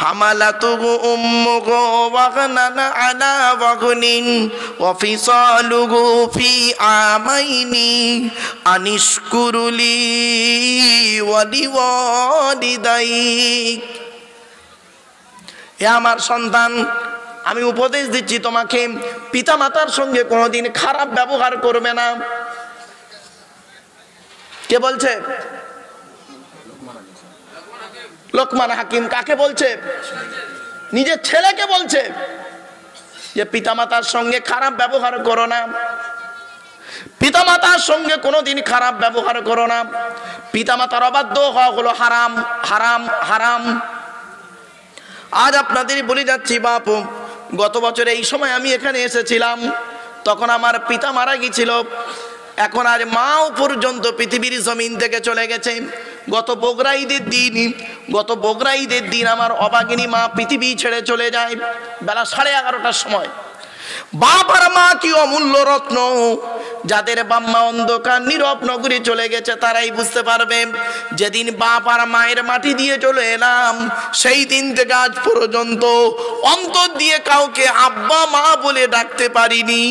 হামালাতুহু উম্মুহু ওয়াগনান আলা ওয়াগনিন ওয়া ফিসালুহু ফি আমাইনি আনিশকুরুলি ওয়া লিওয়ালিদাইক। হে আমার সন্তান, আমি উপদেশ দিচ্ছি তোমাকে, পিতামাতার সঙ্গে কোনোদিন খারাপ ব্যবহার করবে না। কে বলছে? লোকমান হাকিম। কাকে বলছে? নিজের ছেলেকে বলছে যে পিতামাতার সঙ্গে খারাপ ব্যবহার করো না, পিতামাতার সঙ্গে কোনোদিন খারাপ ব্যবহার করো না। পিতামাতার অবাধ্য হওয়া হলো হারাম, হারাম, হারাম। আজ আপনাদের বলে যাচ্ছি বাপু, গত বছর এই সময় আমি এখানে এসেছিলাম, তখন আমার পিতা মারা গিয়েছিল। এখন আর মাও পর্যন্ত পৃথিবীর জমিন থেকে চলে গেছে। গত বগরা ঈদের দিন আমার অবাগিনী মা পৃথিবী ছেড়ে চলে যায় বেলা 11:30টার সময়। বাপ আর মা কি অমূল্য রত্ন, যাদের বাম্মা অন্ধকার নীরব নগরী চলে গেছে তারাই বুঝতে পারবে। যেদিন বাপ আর মায়ের মাটি দিয়ে চলে এলাম, সেই দিন থেকে আজ পর্যন্ত অন্তর দিয়ে কাউকে আব্বা মা বলে ডাকতে পারিনি।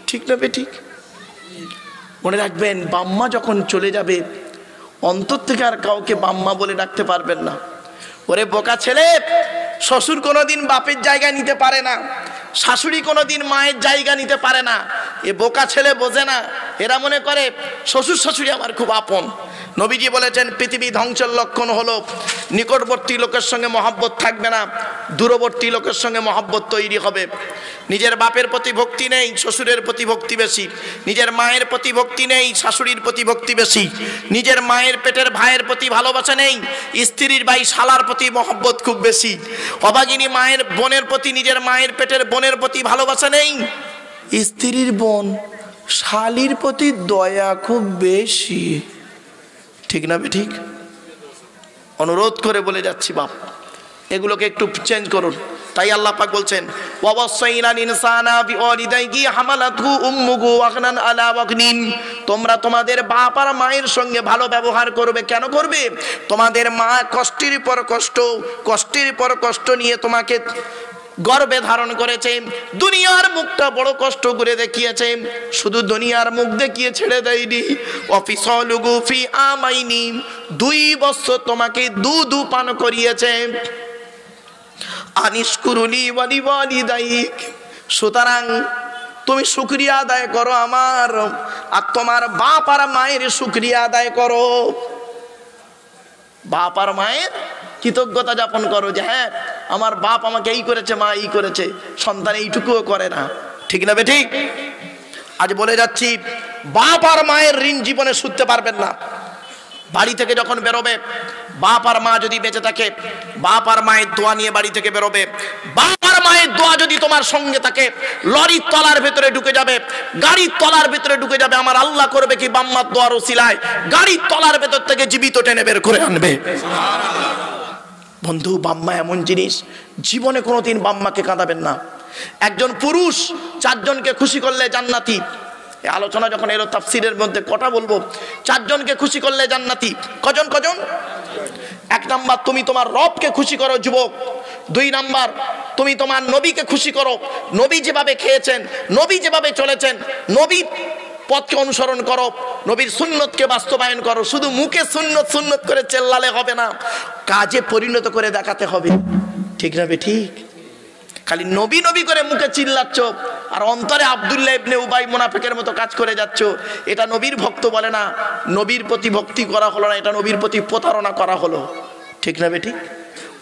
ঠিক না বে? ঠিক। মনে রাখবেন, বাম্মা যখন চলে যাবে অন্তর থেকে আর কাউকে বাম্মা বলে ডাকতে পারবেন না। ওরে বোকা ছেলে, শ্বশুর কোনোদিন বাপের জায়গা নিতে পারে না, শাশুড়ি কোনোদিন মায়ের জায়গা নিতে পারে না। এ বোকা ছেলে বোঝে না, এরা মনে করে শ্বশুর শাশুড়ি আমার খুব আপন। নবীজি বলেছেন পৃথিবী ধ্বংসের লক্ষণ হলো নিকটবর্তী লোকের সঙ্গে মহব্বত থাকবে না, দূরবর্তী লোকের সঙ্গে মহব্বত তৈরি হবে। নিজের বাপের প্রতি ভক্তি নেই, শ্বশুরের প্রতি ভক্তি বেশি। নিজের মায়ের প্রতি ভক্তি নেই, শাশুড়ির প্রতি ভক্তি বেশি। নিজের মায়ের পেটের ভাইয়ের প্রতি ভালোবাসা নেই, স্ত্রীর ভাই শালার প্রতি মহব্বত খুব বেশি। অভাগিনী মায়ের বোনের প্রতি, নিজের মায়ের পেটের বোনের প্রতি ভালোবাসা নেই, স্ত্রীর বোন শালির প্রতি দয়া খুব বেশি। ঠিক না ঠিক? অনুরোধ করে বলে যাচ্ছি বাপ, এগুলোকে একটু চেঞ্জ করুন। তাই আল্লাহ পাক বলছেন ওয়াসাইনাল ইনসানা বিওয়ালিদাইহি হামালাতহু উম্মুহু ওয়াগনান আলা ওয়াগনিন, তোমরা তোমাদের বাপ আর মায়ের সঙ্গে ভালো ব্যবহার করবে। কেন করবে? তোমাদের মা কষ্টের পর কষ্ট, কষ্টের পর কষ্ট নিয়ে তোমাকে গর্বে ধারণ করেছে, দুনিয়ার মুখটা বড় কষ্ট করে দেখিয়েছে, শুধু দুনিয়ার মুখ দেখিয়ে ছেড়ে দেয়নি। অফিসলুগু ফি আমাইনি, 2 বছর তোমাকে দুধ পান করিয়েছে। আনিশকুরুলি ওয়ালি ওয়ালিদাইক, সুতরাং তুমি শুকরিয়া আদায় করো আমার, আর তোমার বাপ আর মায়ের শুকরিয়া আদায় করো। বাপ আর মায়ের কৃতজ্ঞতা যাপন করো যে হ্যাঁ আমার বাপ আমাকে এই করেছে, মা এই করেছে। সন্তান এইটুকুও করে না। ঠিক না বেঠিক? আজ বলে যাচ্ছি, বাপ আর মায়ের ঋণ জীবনে শুধতে পারবেন না। বাড়ি থেকে যখন বেরোবে, বাপ আর মা যদি বেঁচে থাকে, বাপ আর মায়ের দোয়া নিয়ে বাড়ি থেকে বেরোবে। বাপ আর মায়ের দোয়া যদি তোমার সঙ্গে থাকে, লরির তলার ভেতরে ঢুকে যাবে, গাড়ির তলার ভেতরে ঢুকে যাবে। আমার আল্লাহ করবে কি, বাম্মার দোয়ার ওসিলায় গাড়ির তলার ভেতর থেকে জীবিত টেনে বের করে আনবে। বন্ধু, বাম্মা এমন জিনিস, জীবনে কোনোদিন বাম্মাকে কাঁদাবেন না। একজন পুরুষ 4 জনকে খুশি করলে জান্নাতি। এই আলোচনা যখন এলো তাফসীরের মধ্যে কটা বলবো, 4 জনকে খুশি করলে জান্নাতি। কজন? 1 নাম্বার, তুমি তোমার রবকে খুশি করো যুবক। 2 নাম্বার, তুমি তোমার নবীকে খুশি করো। নবী যেভাবে খেয়েছেন, নবী যেভাবে চলেছেন, নবী পথকে অনুসরণ করো, নবীর সুন্নতকে বাস্তবায়ন করো। শুধু মুখে সুন্নত সুন্নত করে চেল্লালে হবে না, কাজে পরিণত করে দেখাতে হবে। ঠিক না ঠিক? খালি নবী নবী করে মুখে চিল্লাচ্ছ আর অন্তরে আব্দুল্লাহ ইবনে উবাই মুনাফিকের মতো কাজ করে যাচ্ছ, এটা নবীর ভক্ত বলে না। নবীর প্রতি ভক্তি করা হলো না, এটা নবীর প্রতি প্রতারণা করা হলো। ঠিক না ঠিক?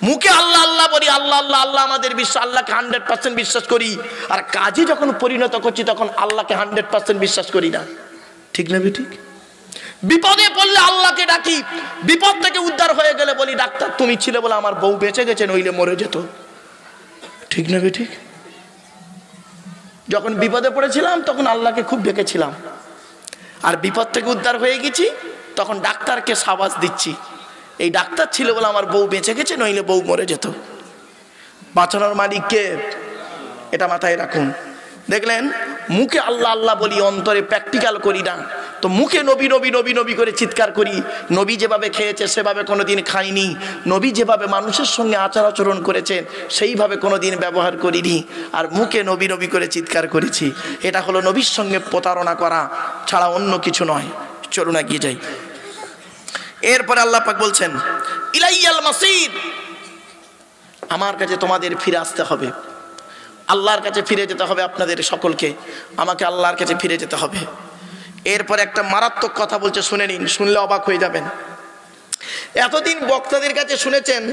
মুখে আল্লাহ আল্লাহ বলি, আল্লাহ আল্লাহ আল্লাহ আমাদের বিশ্বাস, আল্লাহকে 100% বিশ্বাস করি, আর কাজে যখন পরিণত করছি তখন আল্লাহকে 100% বিশ্বাস করি না। ঠিক না ঠিক? বিপদে পড়লে আল্লাহকে ডাকি, বিপদ থেকে উদ্ধার হয়ে গেলে বলি ডাক্তার তুমি ছিলে বলে আমার বউ বেঁচে গেছে, নইলে মরে যেত। ঠিক না ঠিক? যখন বিপদে পড়েছিলাম তখন আল্লাহকে খুব ডেকেছিলাম, আর বিপদ থেকে উদ্ধার হয়ে গেছি তখন ডাক্তারকে সাবাস দিচ্ছি, এই ডাক্তার ছিল বলে আমার বউ বেঁচে গেছে, নইলে বউ মরে যেত। বাঁচানোর মালিককে, এটা মাথায় রাখুন। দেখলেন, মুখে আল্লাহ আল্লাহ বলি, অন্তরে প্র্যাকটিক্যাল করি না। তো মুখে নবী নবী নবী নবী করে চিৎকার করি। নবী যেভাবে খেয়েছে সেভাবে কোনোদিন খাইনি, নবী যেভাবে মানুষের সঙ্গে আচার আচরণ করেছেন সেইভাবে কোনোদিন ব্যবহার করিনি, আর মুখে নবী নবী করে চিৎকার করেছি। এটা হলো নবীর সঙ্গে প্রতারণা করা ছাড়া অন্য কিছু নয়। চলুন এগিয়ে যাই। এরপরে আল্লাহ পাক বলছেন ইলাইয়াল মাসির, আমার কাছে তোমাদের ফিরে আসতে হবে। আল্লাহর কাছে ফিরে যেতে হবে আপনাদের সকলকে, আমাকে আল্লাহর কাছে ফিরে যেতে হবে। এরপর একটা মারাত্মক কথা বলছে, শুনে নিন, শুনলে অবাক হয়ে যাবেন। এতদিন বক্তাদের কাছে শুনেছেন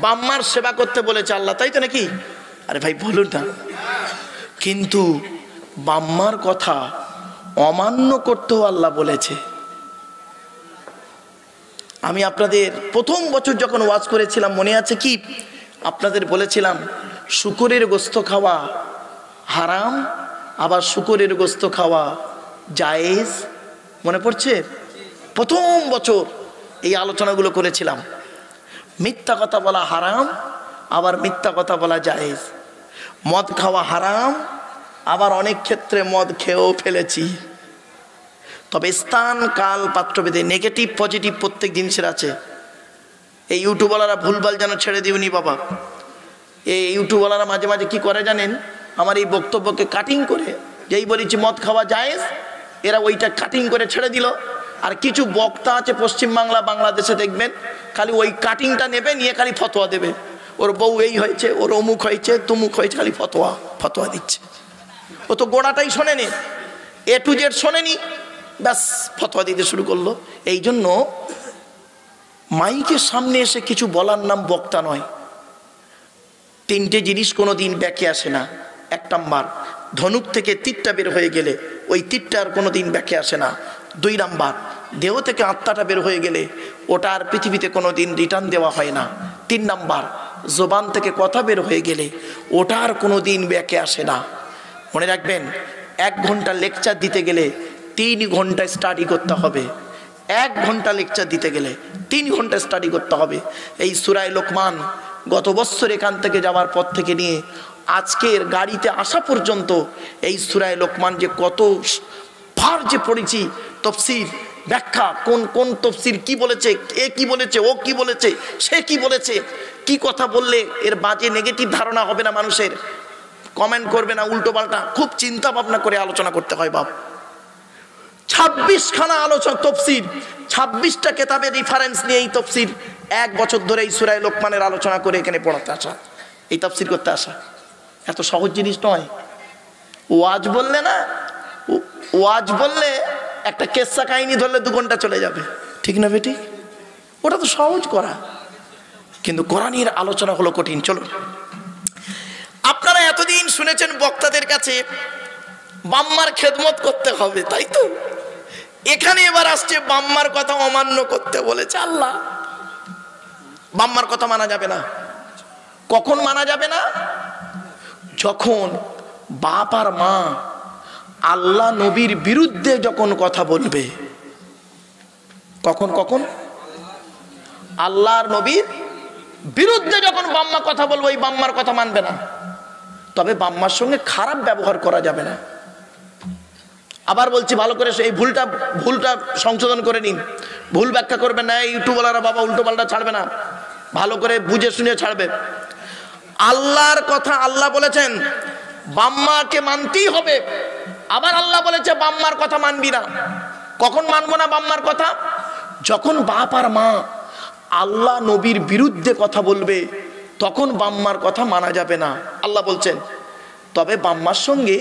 বাম্মার সেবা করতে বলেছে আল্লাহ, তাই তো নাকি? আরে ভাই বলুন না, কিন্তু বাম্মার কথা অমান্য করতেও আল্লাহ বলেছে। আমি আপনাদের প্রথম বছর যখন ওয়াজ করেছিলাম মনে আছে কি, আপনাদের বলেছিলাম শুকরের গোস্ত খাওয়া হারাম, আবার শুকরের গোস্ত খাওয়া জায়েজ। মনে পড়ছে? প্রথম বছর এই আলোচনাগুলো করেছিলাম। মিথ্যা কথা বলা হারাম, আবার মিথ্যা কথা বলা জায়েজ। মদ খাওয়া হারাম, আবার অনেক ক্ষেত্রে মদ খেয়েও ফেলেছি। তবে স্থান কাল পাত্রভেদে নেগেটিভ পজিটিভ প্রত্যেক জিনিসের আছে। এই ইউটিউবওয়ালারা ভুলভাল যেন ছেড়ে দিওনি বাবা। এই ইউটিউবওয়ালারা মাঝে মাঝে কি করে জানেন, আমার এই বক্তব্যকে কাটিং করে যেই বলেছি মদ খাওয়া জায়েজ, এরা ওইটা কাটিং করে ছেড়ে দিল। আর কিছু বক্তা আছে পশ্চিমবাংলা বাংলাদেশে দেখবেন খালি ওই কাটিংটা নেবে, নিয়ে খালি ফতোয়া দেবে, ওর বউ এই হয়েছে, ওর অমুক হয়েছে, তুমুক হয়েছে, খালি ফতোয়া দিচ্ছে। ও তো গোড়াটাই শোনেনি, A to Z শোনেনি, ব্যাস ফতোয়া দিতে শুরু করলো। এই জন্য মাইকের সামনে এসে কিছু বলার নাম বক্তা নয়। তিনটে জিনিস কোনো দিন ব্যাকে আসে না। এক নাম্বার, ধনুক থেকে তীরটা বের হয়ে গেলে ওই তীরটা আর কোনো দিন ব্যাকে আসে না। 2 নাম্বার, দেহ থেকে আত্মাটা বের হয়ে গেলে ওটা আর পৃথিবীতে কোনো দিন রিটার্ন দেওয়া হয় না। 3 নাম্বার, জবান থেকে কথা বের হয়ে গেলে ওটা আর কোনো দিন ব্যাকে আসে না। মনে রাখবেন, 1 ঘন্টা লেকচার দিতে গেলে 3 ঘন্টা স্টাডি করতে হবে। 1 ঘন্টা লেকচার দিতে গেলে 3 ঘন্টা স্টাডি করতে হবে। এই সূরা লোকমান গত বছর এখান থেকে যাওয়ার পর থেকে নিয়ে আজকের গাড়িতে আসা পর্যন্ত এই সূরা লোকমান যে কত বার যে পড়েছি, তফসির ব্যাখ্যা, কোন কোন তফসির কি বলেছে, এ কি বলেছে, ও কি বলেছে, সে কি বলেছে, কি কথা বললে এর বাজে নেগেটিভ ধারণা হবে না, মানুষের কমেন্ট করবে না উল্টো পাল্টা, খুব চিন্তা ভাবনা করে আলোচনা করতে হয় বাপ। 26খানা আলোচনা তফসির, 26টা কেতাবের রেফারেন্স নিয়ে এই তফসির 1 বছর ধরে এই সূরা লোকমানের আলোচনা করে এখানে পড়াতে আসা, এই তফসির করতে আসা এত সহজ জিনিস নয়। ওয়াজ বললে না, ওয়াজ বললে একটা কেসা কাহিনী ধরলে 2 ঘন্টা চলে যাবে, ঠিক না বেটি? ওটা তো সহজ করা, কিন্তু কোরআনের আলোচনা হলো কঠিন। চলুন, আপনারা এতদিন শুনেছেন বক্তাদের কাছে বাম্মার খেদমত করতে হবে, তাই তো? এখানে এবার আসছে বাম্মার কথা অমান্য করতে বলেছে আল্লাহ। বাম্মার কথা মানা যাবে না। কখন মানা যাবে না? যখন বাপ আর মা আল্লাহ নবীর বিরুদ্ধে যখন কথা বলবে। কখন কখন? আল্লাহর নবীর বিরুদ্ধে যখন বাম্মা কথা বলবে, ওই বাম্মার কথা মানবে না। তবে বাম্মার সঙ্গে খারাপ ব্যবহার করা যাবে না। আবার বলছি ভালো করে, এই ভুলটা সংশোধন করে নিন। ভুল ব্যাখ্যা করবে না, ইউটিউবওয়ালারা বাবা উল্টো পাল্টা ছাড়বে না, ভালো করে বুঝে শুনে ছাড়বে। আল্লাহর কথা আল্লাহ বলেছেন বাম্মাকে মানতেই হবে, আবার আল্লাহ বলেছে বাম্মার কথা মানবি না। কখন মানবো না বাম্মার কথা? যখন বাপ আর মা আল্লাহ নবীর বিরুদ্ধে কথা বলবে, তখন বাম্মার কথা মানা যাবে না। আল্লাহ বলছেন তবে বাম্মার সঙ্গে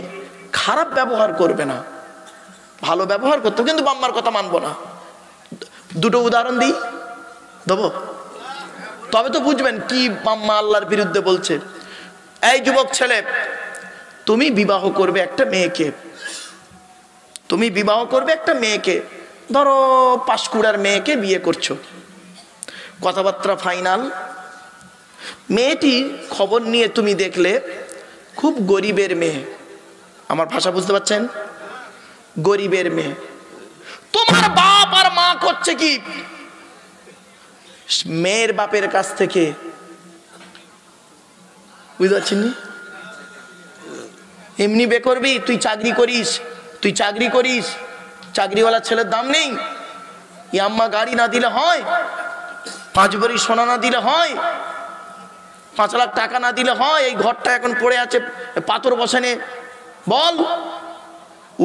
খারাপ ব্যবহার করবে না, ভালো ব্যবহার করতে, কিন্তু বাম্মার কথা মানবো না। 2টো উদাহরণ দিই, দেবো? তবে তো বুঝবেন কি বাম্মা আল্লাহর বিরুদ্ধে বলছে। এই যুবক ছেলে, তুমি বিবাহ করবে একটা মেয়েকে, তুমি বিবাহ করবে একটা মেয়েকে, ধরো 5 মেয়েকে বিয়ে করছো, কথাবার্তা ফাইনাল। মেয়েটি খবর নিয়ে তুমি দেখলে খুব গরিবের মেয়ে, আমার ভাষা বুঝতে পারছেন? গরিবের মেয়ে। তোমার বাপ আর মা করছে কি, মেয়ের বাপের কাছ থেকে, বুঝতে পারছেন? এমনি বে করবি, তুই চাকরি করিস, চাকরিওয়ালা ছেলের দাম নেই, আম্মা গাড়ি না দিলে হয়, 5 ভরি সোনা না দিলে হয়, 5 লাখ টাকা না দিলে হয়, এই ঘরটা এখন পড়ে আছে পাথর বসানে, বল।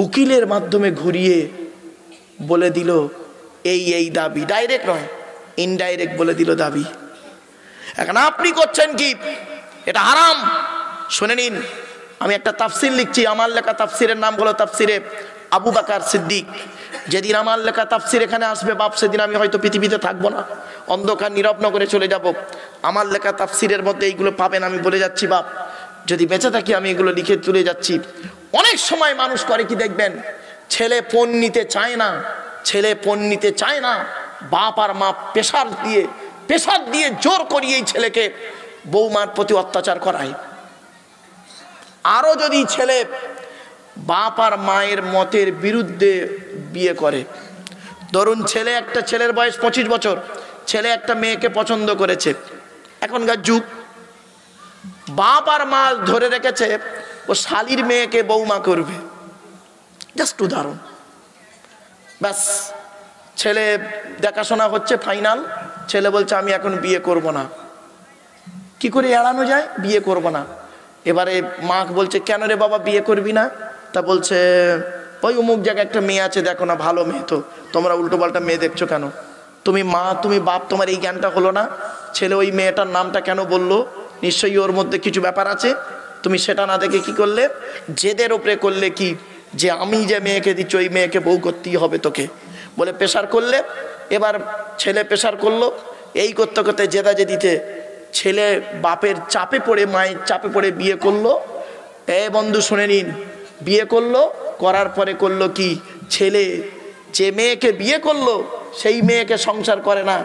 উকিলের মাধ্যমে ঘুরিয়ে বলে দিল এই দাবি, ডাইরেক্ট নয় ইনডাইরেক্ট বলে দিল দাবি। এখন আপনি করছেন কি? এটা হারাম। শুনে নিন, আমি একটা তাফসির লিখছি, আমার লেখা তাফসিরের নাম হলো তাফসিরে আবু বকর সিদ্দিক। যেদিন আমার লেখা তাফসির এখানে আসবে বাপ, সেদিন আমি হয়তো পৃথিবীতে থাকবো না, অন্ধকার নীরব করে চলে যাব। আমার লেখা তাফসিরের মধ্যে এইগুলো পাবেন, আমি বলে যাচ্ছি বাপ, যদি বেঁচে থাকি আমি এগুলো লিখে তুলে যাচ্ছি। অনেক সময় মানুষ করে কি দেখবেন, ছেলে পণ নিতে চায় না, বাপ আর মা প্রেসার দিয়ে জোর করিয়ে এই ছেলেকে বৌমার প্রতি অত্যাচার করায়। আরো যদি ছেলে বাপ আর মায়ের মতের বিরুদ্ধে বিয়ে করে, ধরুন ছেলের বয়স 25 বছর, ছেলে একটা মেয়েকে পছন্দ করেছে, এখনকার যুগ, বাপ আর মা ধরে রেখেছে ও শালির মেয়েকে বৌমা করবে, জাস্ট উদাহরণ। ব্যাস, ছেলে দেখাশোনা হচ্ছে ফাইনাল, ছেলে বলছে আমি এখন বিয়ে করব না। কি করে এড়ানো যায়? বিয়ে করব না। এবারে মা বলছে কেন রে বাবা বিয়ে করবি না? তা বলছে ওই অমুক জায়গায় একটা মেয়ে আছে, দেখো না ভালো মেয়ে, তো তোমরা উল্টো পাল্টা মেয়ে দেখছো কেন? তুমি মা, তুমি বাপ, তোমার এই জ্ঞানটা হলো না? ছেলে ওই মেয়েটার নামটা কেন বললো? নিশ্চয়ই ওর মধ্যে কিছু ব্যাপার আছে। তুমি সেটা না দেখে কি করলে? জেদের ওপরে করলে কি, যে আমি যে মেয়েকে দিচ্ছি ওই মেয়েকে বউ করতেই হবে তোকে, বলে প্রেশার করলে। এবার ছেলে প্রেশার করলো, এই করতে করতে জেদাজেদিতে ছেলে বাপের চাপে পড়ে, মায়ের চাপে পড়ে বিয়ে করলো। বন্ধু শুনে নিন, বিয়ে করলো, করার পরে করলো কি, ছেলে যে মেয়েকে বিয়ে করলো সেই মেয়েকে সংসার করে না,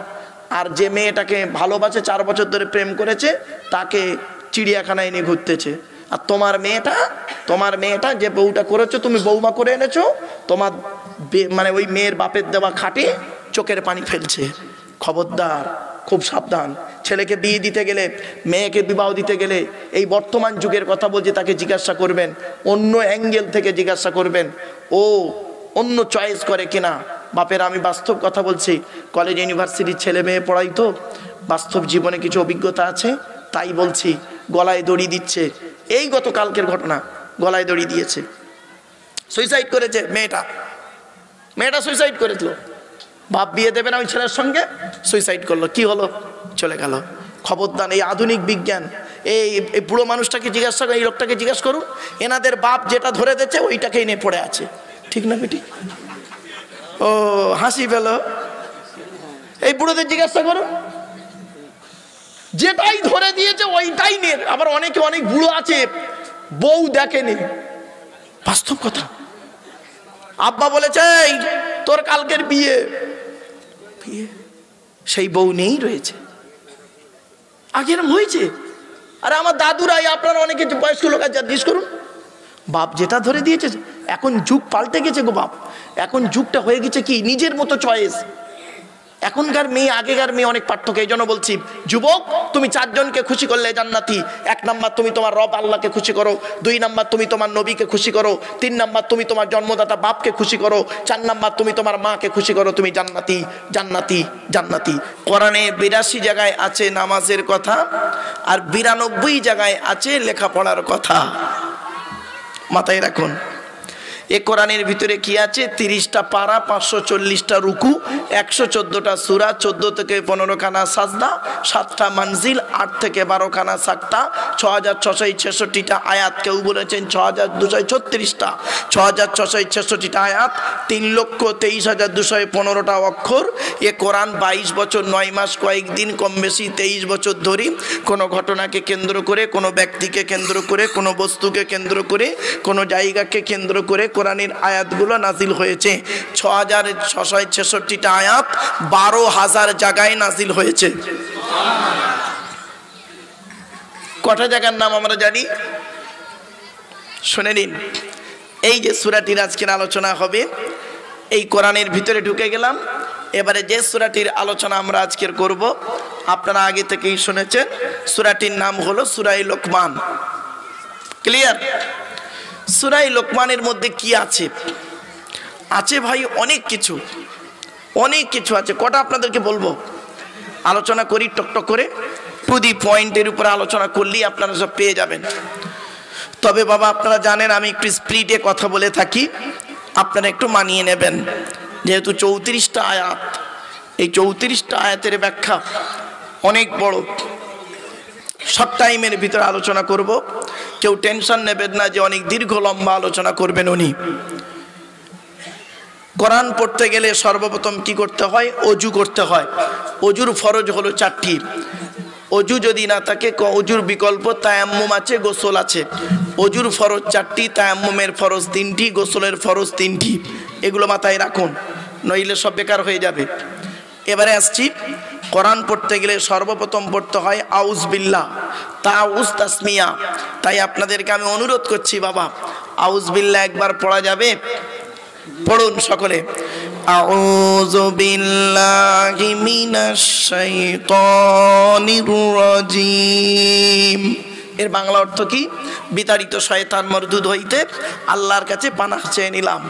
আর যে মেয়েটাকে ভালোবাসে 4 বছর ধরে প্রেম করেছে তাকে চিড়িয়াখানায় নিয়ে ঘুরতেছে। আর তোমার মেয়েটা যে বউটা করেছো, তুমি বৌমা করে এনেছো, তোমার মানে ওই মেয়ের বাপের দেওয়া খাটে চোখের পানি ফেলছে। খবরদার, খুব সাবধান। ছেলেকে বিয়ে দিতে গেলে, মেয়েকে বিবাহ দিতে গেলে এই বর্তমান যুগের কথা বলছি, তাকে জিজ্ঞাসা করবেন, অন্য অ্যাঙ্গেল থেকে জিজ্ঞাসা করবেন, ও অন্য চয়েস করে কিনা। বাপের আমি বাস্তব কথা বলছি, কলেজ ইউনিভার্সিটির ছেলে মেয়ে পড়াই তো, বাস্তব জীবনে কিছু অভিজ্ঞতা আছে তাই বলছি। গলায় দড়ি দিচ্ছে, এই গতকালকের ঘটনা, গলায় দড়ি দিয়েছে, সুইসাইড করেছে মেয়েটা সুইসাইড করেছিল। বাপ বিয়ে দেবে না ওই ছেলের সঙ্গে, সুইসাইড করলো। কি হলো? চলে গেল। খবরদার, এই আধুনিক বিজ্ঞান, এই বুড়ো মানুষটাকে জিজ্ঞাসা করুন, এই লোকটাকে জিজ্ঞাসা করুন, এনাদের বাপ যেটা ধরে দিচ্ছে ওইটাকেই নিয়ে পড়ে আছে। ঠিক না বেটি? ও হাসি পেল। এই বুড়োদের জিজ্ঞাসা করুন, যেটাই ধরে দিয়েছে ওইটাই নিয়ে। আবার অনেক বুড়ো আছে বউ দেখেনি, বাস্তব কথা। আব্বা বলেছে তোর কালকের বিয়ে, সেই বউ নেই রয়েছে। আগে এরকম হয়েছে। আরে আমার দাদুরাই, আপনারা অনেকে বয়স্ক লোক আছে, জিজ্ঞেস করুন, বাপ যেটা ধরে দিয়েছে। এখন যুগ পাল্টে গেছে গো বাপ, এখন যুগটা হয়ে গেছে কি, নিজের মতো চয়েস। এখনকার মেয়ে আগেকার মেয়ে অনেক পার্থক্য। এই জন্য বলছি, যুবক তুমি 4 জনকে খুশি করলে জান্নাতি। 1 নাম্বার তুমি তোমার রব আল্লাহকে খুশি করো, 2 নাম্বার তুমি তোমার নবীকে খুশি করো, 3 নাম্বার তুমি তোমার জন্মদাতা বাপকে খুশি করো, 4 নাম্বার তুমি তোমার মাকে খুশি করো, তুমি জান্নাতি জান্নাতি জান্নাতি। কোরআনে 82 জায়গায় আছে নামাজের কথা, আর 92 জায়গায় আছে লেখাপড়ার কথা। মাথায় রাখুন। এ কোরআনের ভিতরে কি আছে? 30টা পারা, 540টা রুকু, 114টা সূরা, 14 থেকে 15 খানা সাজদা, 7টা মানজিল, 8 থেকে 12 খানা সাক্তা, 6666টা আয়াত, কেউ বলেছেন 6236টা, 6666টা আয়াত, 3,23,215টা অক্ষর। এ কোরআন 22 বছর 9 মাস কয়েকদিন, কম বেশি 23 বছর ধরে কোনো ঘটনাকে কেন্দ্র করে, কোনো ব্যক্তিকে কেন্দ্র করে, কোনো বস্তুকে কেন্দ্র করে, কোনো জায়গাকে কেন্দ্র করে কোরআনের আয়াতগুলো নাজিল হয়েছে। 6666টা আয়াত 12,000 জায়গায় নাজিল হয়েছে। কটা জায়গার নাম আমরা জানি? শুনে নিন। এই যে সূরাটির আজকের আলোচনা হবে, এই কোরআনের ভিতরে ঢুকে গেলাম। এবারে যে সূরাটির আলোচনা আমরা আজকের করব, আপনারা আগে থেকেই শুনেছেন, সূরাটির নাম হলো সূরা লোকমান। ক্লিয়ার? সূরা লোকমানের মধ্যে কি আছে? আছে ভাই অনেক কিছু আছে। কটা আপনাদেরকে বলবো, আলোচনা করি টকটক করে, টু দি পয়েন্টের উপর আলোচনা করলেই আপনারা সব পেয়ে যাবেন। তবে বাবা আপনারা জানেন আমি একটু স্পিডে কথা বলে থাকি, আপনারা একটু মানিয়ে নেবেন। যেহেতু 34টা আয়াত, এই 34টা আয়াতের ব্যাখ্যা অনেক বড়, শর্ট টাইমের ভিতরে আলোচনা করব। কেউ টেনশন নেবেন না যে অনেক দীর্ঘ লম্বা আলোচনা করবেন উনি। কোরআন পড়তে গেলে সর্বপ্রথম কি করতে হয়? অজু করতে হয়। অজুর ফরজ হলো 4টি। অজু যদি না থাকে, অজুর বিকল্প তায়াম্মুম আছে, গোসল আছে। অজুর ফরজ 4টি, তায়াম্মুমের ফরজ 3টি, গোসলের ফরজ 3টি। এগুলো মাথায় রাখুন, নইলে সব বেকার হয়ে যাবে। এবারে আসছি, কোরআন পড়তে গেলে সর্বপ্রথম পড়তে হয় আউজ বিল্লাহ, তাউজ তাসমিয়া। তাই আপনাদেরকে আমি অনুরোধ করছি বাবা, আউজ বিল্লাহ একবার পড়া যাবে? পড়ুন সকলে, আউযু বিল্লাহি মিনাশ শাইতানির রাজিম। এর বাংলা অর্থ কি? বিতাড়িত শয়তান মরদুদ হইতে আল্লাহর কাছে পানাহ চেয়ে নিলাম।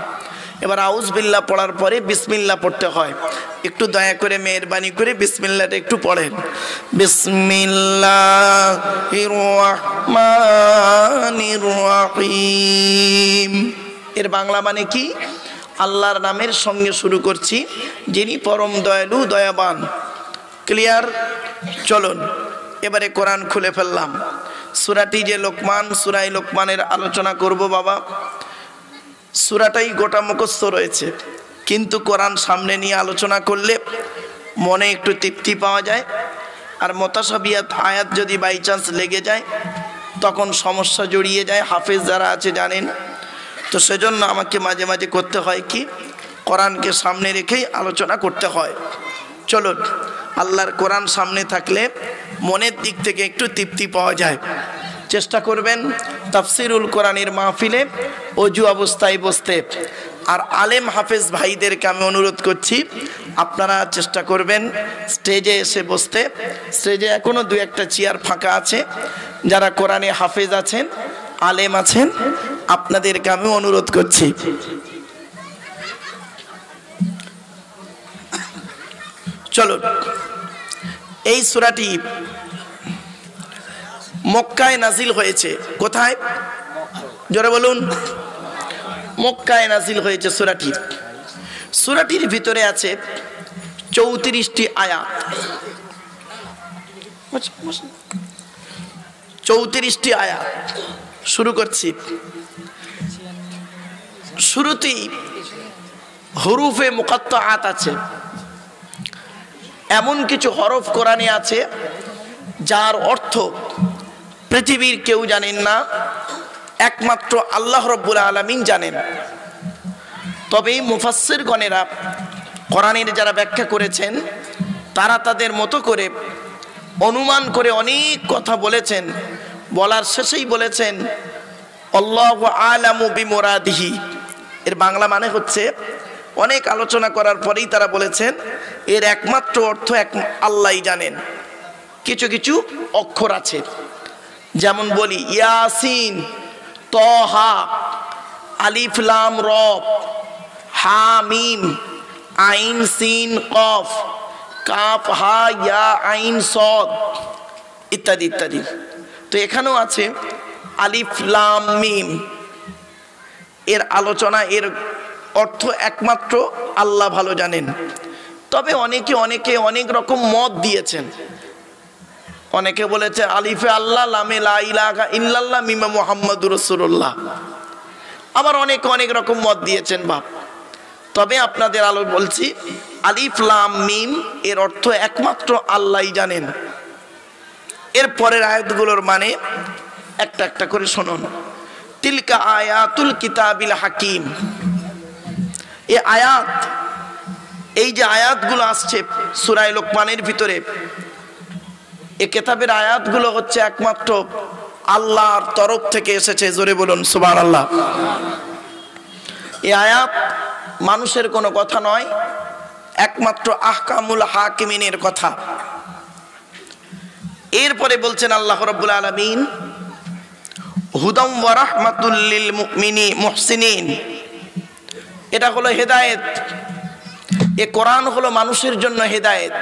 এবার আউজ বিল্লাহ পড়ার পরে বিসমিল্লাহ পড়তে হয়। একটু দয়া করে মেহেরবানি করে বিসমিল্লাহটা একটু পড়েন। বিসমিল্লাহির রাহমানির রাহিম। এর বাংলা মানে কি? আল্লাহর নামের সঙ্গে শুরু করছি, যিনি পরম দয়ালু দয়াবান। ক্লিয়ার? চলুন এবারে কোরআন খুলে ফেললাম। সূরাটি যে লোকমান, সূরায়ে লোকমানের আলোচনা করব বাবা। সূরাটাই গোটা মুখস্থ রয়েছে, কিন্তু কোরআন সামনে নিয়ে আলোচনা করলে মনে একটু তৃপ্তি পাওয়া যায়। আর মুতাশাবিহাত আয়াত যদি বাই চান্স লেগে যায় তখন সমস্যা জড়িয়ে যায়, হাফেজ যারা আছে জানেন। তো সেজন্য আমাকে মাঝে মাঝে করতে হয় কি, কোরআনকে সামনে রেখেই আলোচনা করতে হয়। চলুন, আল্লাহর কোরআন সামনে থাকলে মনের দিক থেকে একটু তৃপ্তি পাওয়া যায়। চেষ্টা করবেন তাফসিরুল কোরআনের মাহফিলে অজু অবস্থায় বসতে। আর আলেম হাফেজ ভাইদেরকে আমি অনুরোধ করছি, আপনারা চেষ্টা করবেন স্টেজে এসে বসতে। স্টেজে এখনও দু একটা চেয়ার ফাঁকা আছে। যারা কোরআনে হাফেজ আছেন, আলেম আছেন, আপনাদেরকে আমি অনুরোধ করছি। চলুন, এই সূরাটি মক্কায় নাজিল হয়েছে। কোথায়? জোরে বলুন। মক্কায় নাজিল হয়েছে সূরাটি। সূরাটির ভিতরে আছে 34টি আয়াত। 34টি আয়াত। শুরু করছি। শুরুতেই হরুফে মুকাত্তাআত আছে। এমন কিছু হরফ কোরআনে আছে যার অর্থ পৃথিবীর কেউ জানেন না, একমাত্র আল্লাহ রাব্বুল আলামিন জানেন। তবে মুফাসসিরগণেরা কোরআনের যারা ব্যাখ্যা করেছেন তারা তাদের মতো করে অনুমান করে অনেক কথা বলেছেন। বলার শেষেই বলেছেন আল্লাহু আ'লামু বিমুরাদিহি। এর বাংলা মানে হচ্ছে, অনেক আলোচনা করার পরেই তারা বলেছেন এর একমাত্র অর্থ আল্লাহই জানেন। কিছু কিছু অক্ষর আছে, যেমন বলি ইয়াসিন, তহা, আলিফ লাম র, হা মিম, আইন সিন কফ, কাফ হা ইয়া আইন সদ ইত্যাদি ইত্যাদি। তো এখানেও আছে আলিফ লাম মিম। এর আলোচনা, এর অর্থ একমাত্র আল্লাহ ভালো জানেন। তবে অনেকে অনেক রকম মত দিয়েছেন। অনেকে বলেছে আলিফে আল্লাহ, লামে লা ইলাহা ইল্লাল্লাহ, মিমে মুহাম্মাদুর রাসূলুল্লাহ। আবার অনেক রকম মত দিয়েছেন বাপ। তবে আপনাদের আলো বলছি, আলিফ লাম মিম এর অর্থ একমাত্র আল্লাহই জানেন। এর পরের আয়াতগুলোর মানে একটা একটা করে শুনুন। তিলকা আয়াতুল কিতাবিল হাকিম। এই আয়াত, এই যে আয়াতগুলো আসছে সূরা লোকমানের ভিতরে, এই কিতাবের আয়াতগুলো হচ্ছে একমাত্র আল্লাহর তরফ থেকে এসেছে। জোরে বলুন সুবহানাল্লাহ। এই আয়াত মানুষের কোনো কথা নয়, একমাত্র আহকামুল হাকিমিনের কথা। এরপরে বলছেন আল্লাহ রাব্বুল আলামিন হুদাম ওয়া রাহমাতুল লিল মুহসিনিন। এটা হলো হেদায়েত। এ কোরআন হলো মানুষের জন্য হেদায়েত।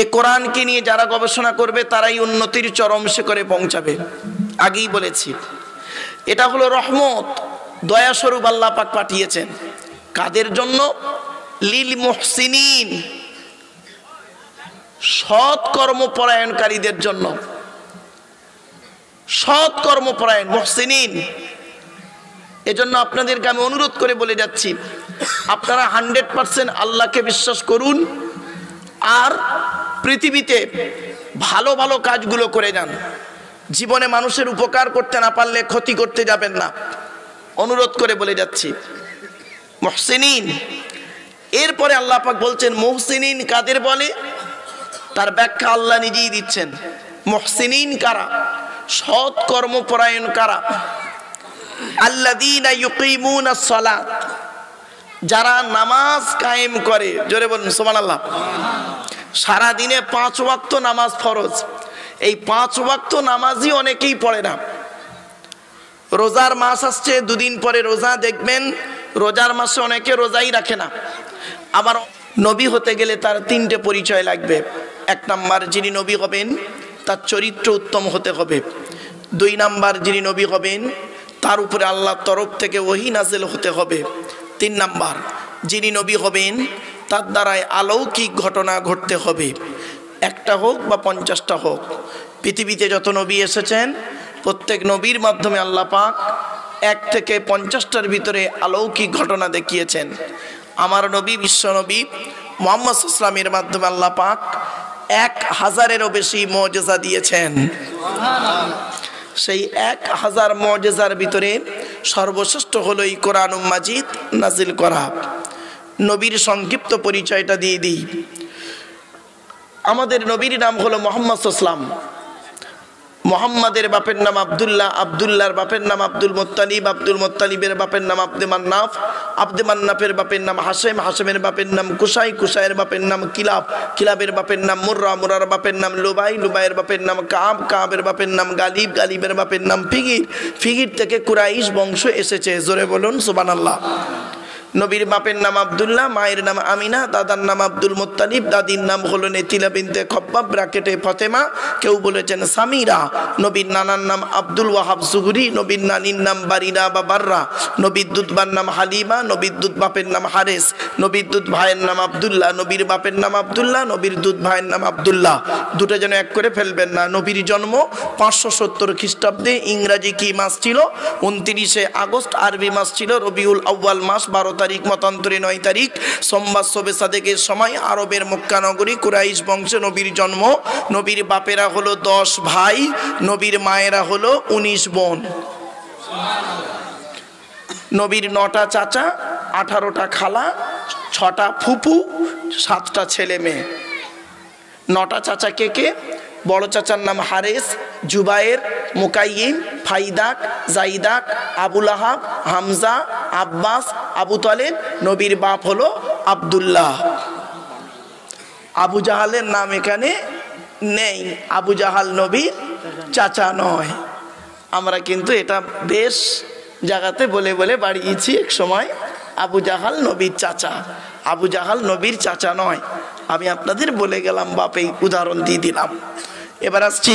এ কোরআনকে নিয়ে যারা গবেষণা করবে তারাই উন্নতির চরম শিখরে পৌঁছাবে। আগেই বলেছি, এটা হলো রহমত, দয়া স্বরূপ আল্লাহ পাক পাঠিয়েছেন। কাদের জন্য? লিল মুহসিনিন, সৎ কর্মপরায়ণকারীদের জন্য। সৎ কর্মপরায়ণ মুহসিনিন। এজন্য আপনাদেরকে আমি অনুরোধ করে বলে যাচ্ছি, আপনারা 100% আল্লাহকে বিশ্বাস করুন, আর পৃথিবীতে ভালো ভালো কাজগুলো করে যান। জীবনে মানুষের উপকার করতে না পারলে ক্ষতি করতে যাবেন না, অনুরোধ করে বলে যাচ্ছি। মুহসিনিন। এরপরে আল্লাহ পাক বলছেন মুহসিনিন কাদের বলে, তার ব্যাখ্যা আল্লাহ নিজেই দিচ্ছেন। মুহসিনিন কারা? সৎ কর্মপরায়ণ কারা? আল্লাযীনা ইউকিমুনাস সালাত, যারা নামাজ কায়েম করে। জোরে বলুন সুবহানাল্লাহ। সারা দিনে 5 ওয়াক্ত নামাজ ফরজ। এই 5 ওয়াক্ত নামাজই অনেকেই পড়ে না। রোজার মাস আসছে, 2 দিন পরে রোজা, দেখবেন রোজার মাসে অনেকে রোজাই রাখে না। আবার নবী হতে গেলে তার 3টে পরিচয় লাগবে। 1 নাম্বার, যিনি নবী হবেন তার চরিত্র উত্তম হতে হবে। 2 নাম্বার, যিনি নবী হবেন তার উপরে আল্লাহর তরফ থেকে ওহী নাজিল হতে হবে। 3 নাম্বার, যিনি নবী হবেন তার দ্বারাই অলৌকিক ঘটনা ঘটতে হবে, একটা হোক বা 50টা হোক। পৃথিবীতে যত নবী এসেছেন প্রত্যেক নবীর মাধ্যমে আল্লাহ পাক 1 থেকে 50টার ভিতরে অলৌকিক ঘটনা দেখিয়েছেন। আমার নবী বিশ্ব নবী মুহাম্মদ সাল্লাল্লাহু আলাইহি ওয়াসাল্লামের মাধ্যমে আল্লাহ পাক 1000-এরও বেশি মুআজিজা দিয়েছেন। সেই 1000 মুআজিজার ভিতরে সর্বশ্রেষ্ঠ হলো এই কোরআনুল মাজিদ নাজিল করা। নবীর সংক্ষিপ্ত পরিচয়টা দিয়ে দিই। আমাদের নবীর নাম হলো মুহাম্মদ সাল্লাল্লাহু আলাইহি ওয়াসাল্লাম। মুহাম্মাদের বাপের নাম আব্দুল্লাহ, আব্দুল্লাহর বাপের নাম আব্দুল মুত্তালিব, আব্দুল মুত্তালিবের বাপের নাম আব্দে মান্নাফ, আব্দে মান্নাফের বাপের নাম হাশেম, হাশেমের বাপের নাম কুসাই, কুসাইয়ের বাপের নাম কিলাব, কিলাবের বাপের নাম মুর্রা, মুরার বাপের নাম লুবাই, লুবাইয়ের বাপের নাম কাব, কাবের বাপের নাম গালিব, গালিবের বাপের নাম ফিগির, ফিগির থেকে কুরাইশ বংশ এসেছে। জোরে বলুন সুবহানাল্লাহ। নবীর বাপের নাম আব্দুল্লাহ, মায়ের নাম আমিনা, দাদার নাম আব্দুল মুত্তালিব, দাদির নাম হলো নেতিলা বিনতে খব্বাব ব্র্যাকেটে ফতেমা, কেউ বলেছেন সামিরা। নবীর নানার নাম আব্দুল ওয়াহাব জুহরি, নবীর নানির নাম বারিনা বা বাররা, নবীর দুধবার নাম হালিমা, নবীর দুধ বাপের নাম হারেস, নবীর দুধ ভাইয়ের নাম আব্দুল্লাহ, নবীর বাপের নাম আব্দুল্লাহ, নবীর দুধ ভাইয়ের নাম আব্দুল্লাহ। দুটো যেন এক করে ফেলবেন না। নবীর জন্ম 570 খ্রিস্টাব্দে। ইংরাজি কি মাস ছিল? 29শে আগস্ট। আরবি মাস ছিল রবিউল আউয়াল মাস, 12 তারিখ, মতান্তরে 9 তারিখ, সোমবার শবে সাদেকের সময়। আরবের মক্কা নগরী, কুরাইশ বংশে নবীর জন্ম। নবীর বাপেরা হলো 10 ভাই, নবীর মায়েরা হলো 19 বোন। নবীর 9টা চাচা, 18টা খালা, 6টা ফুপু, 7টা ছেলে মেয়ে। 9টা চাচা কে কে? বড় চাচার নাম হারেস, জুবায়ের, মুকাইয়িম, ফাইদাক, জাইদাক, আবুল আহাব, হামজা, আব্বাস, আবু তালেব। নবীর বাপ হলো আব্দুল্লাহ। আবু জাহালের নাম এখানে নেই। আবু জাহাল নবীর চাচা নয়। আমরা কিন্তু এটা বেশ জায়গাতে বলে বলে বাড়িয়েছি এক সময়। আবু জাহাল নবীর চাচা, আবু জাহাল নবীর চাচা নয়। আমি আপনাদের বলে গেলাম, বাপে উদাহরণ দিয়ে দিলাম। এবার আসছি,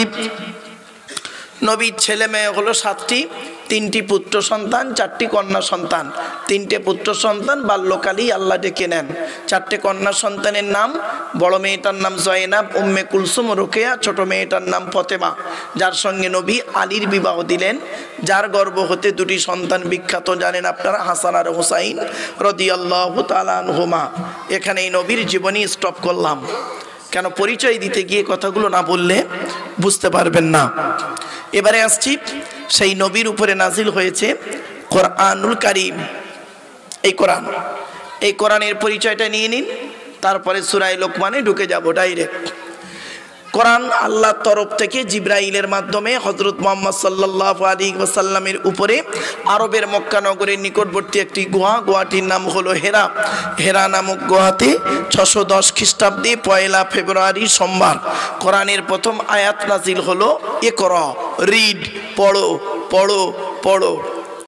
নবীর ছেলে মেয়ে হলো 7টি, 3টি পুত্র সন্তান, 4টি কন্যা সন্তান। 3টে পুত্র সন্তান বাল্যকালেই আল্লাহ ডেকে নেন। 4টে কন্যা সন্তানের নাম, বড় মেয়েটার নাম জয়নাব, উম্মে কুলসুম, রোকেয়া, ছোট মেয়েটার নাম ফতেমা, যার সঙ্গে নবী আলীর বিবাহ দিলেন, যার গর্ভ হতে 2টি সন্তান বিখ্যাত জানেন আপনারা, হাসান আর হুসাইন রাদিয়াল্লাহু তাআলা আনহুমা। এখানেই নবীর জীবনী স্টপ করলাম, কেন পরিচয় দিতে গিয়ে কথাগুলো না বললে বুঝতে পারবেন না। এবারে আসছি, সেই নবীর উপরে নাজিল হয়েছে কোরআনুল কারীম। এই কোরআনের পরিচয়টা নিয়ে নিন, তারপরে সূরা লোকমানে ঢুকে যাব ডাইরেক্ট। কোরআন আল্লাহর তরফ থেকে জিবরাইলের মাধ্যমে হযরত মুহাম্মদ সাল্লাল্লাহু আলাইহি ওয়াসাল্লামের উপরে আরবের মক্কা নগরের নিকটবর্তী একটি গুহা, গুহাটির নাম হলো হেরা। হেরা নামক গুহাতে 610 খ্রিস্টাব্দে 1 ফেব্রুয়ারি সোমবার কোরআনের প্রথম আয়াত নাজিল হলো ইকরা, রিড, পড়ো পড়ো পড়ো।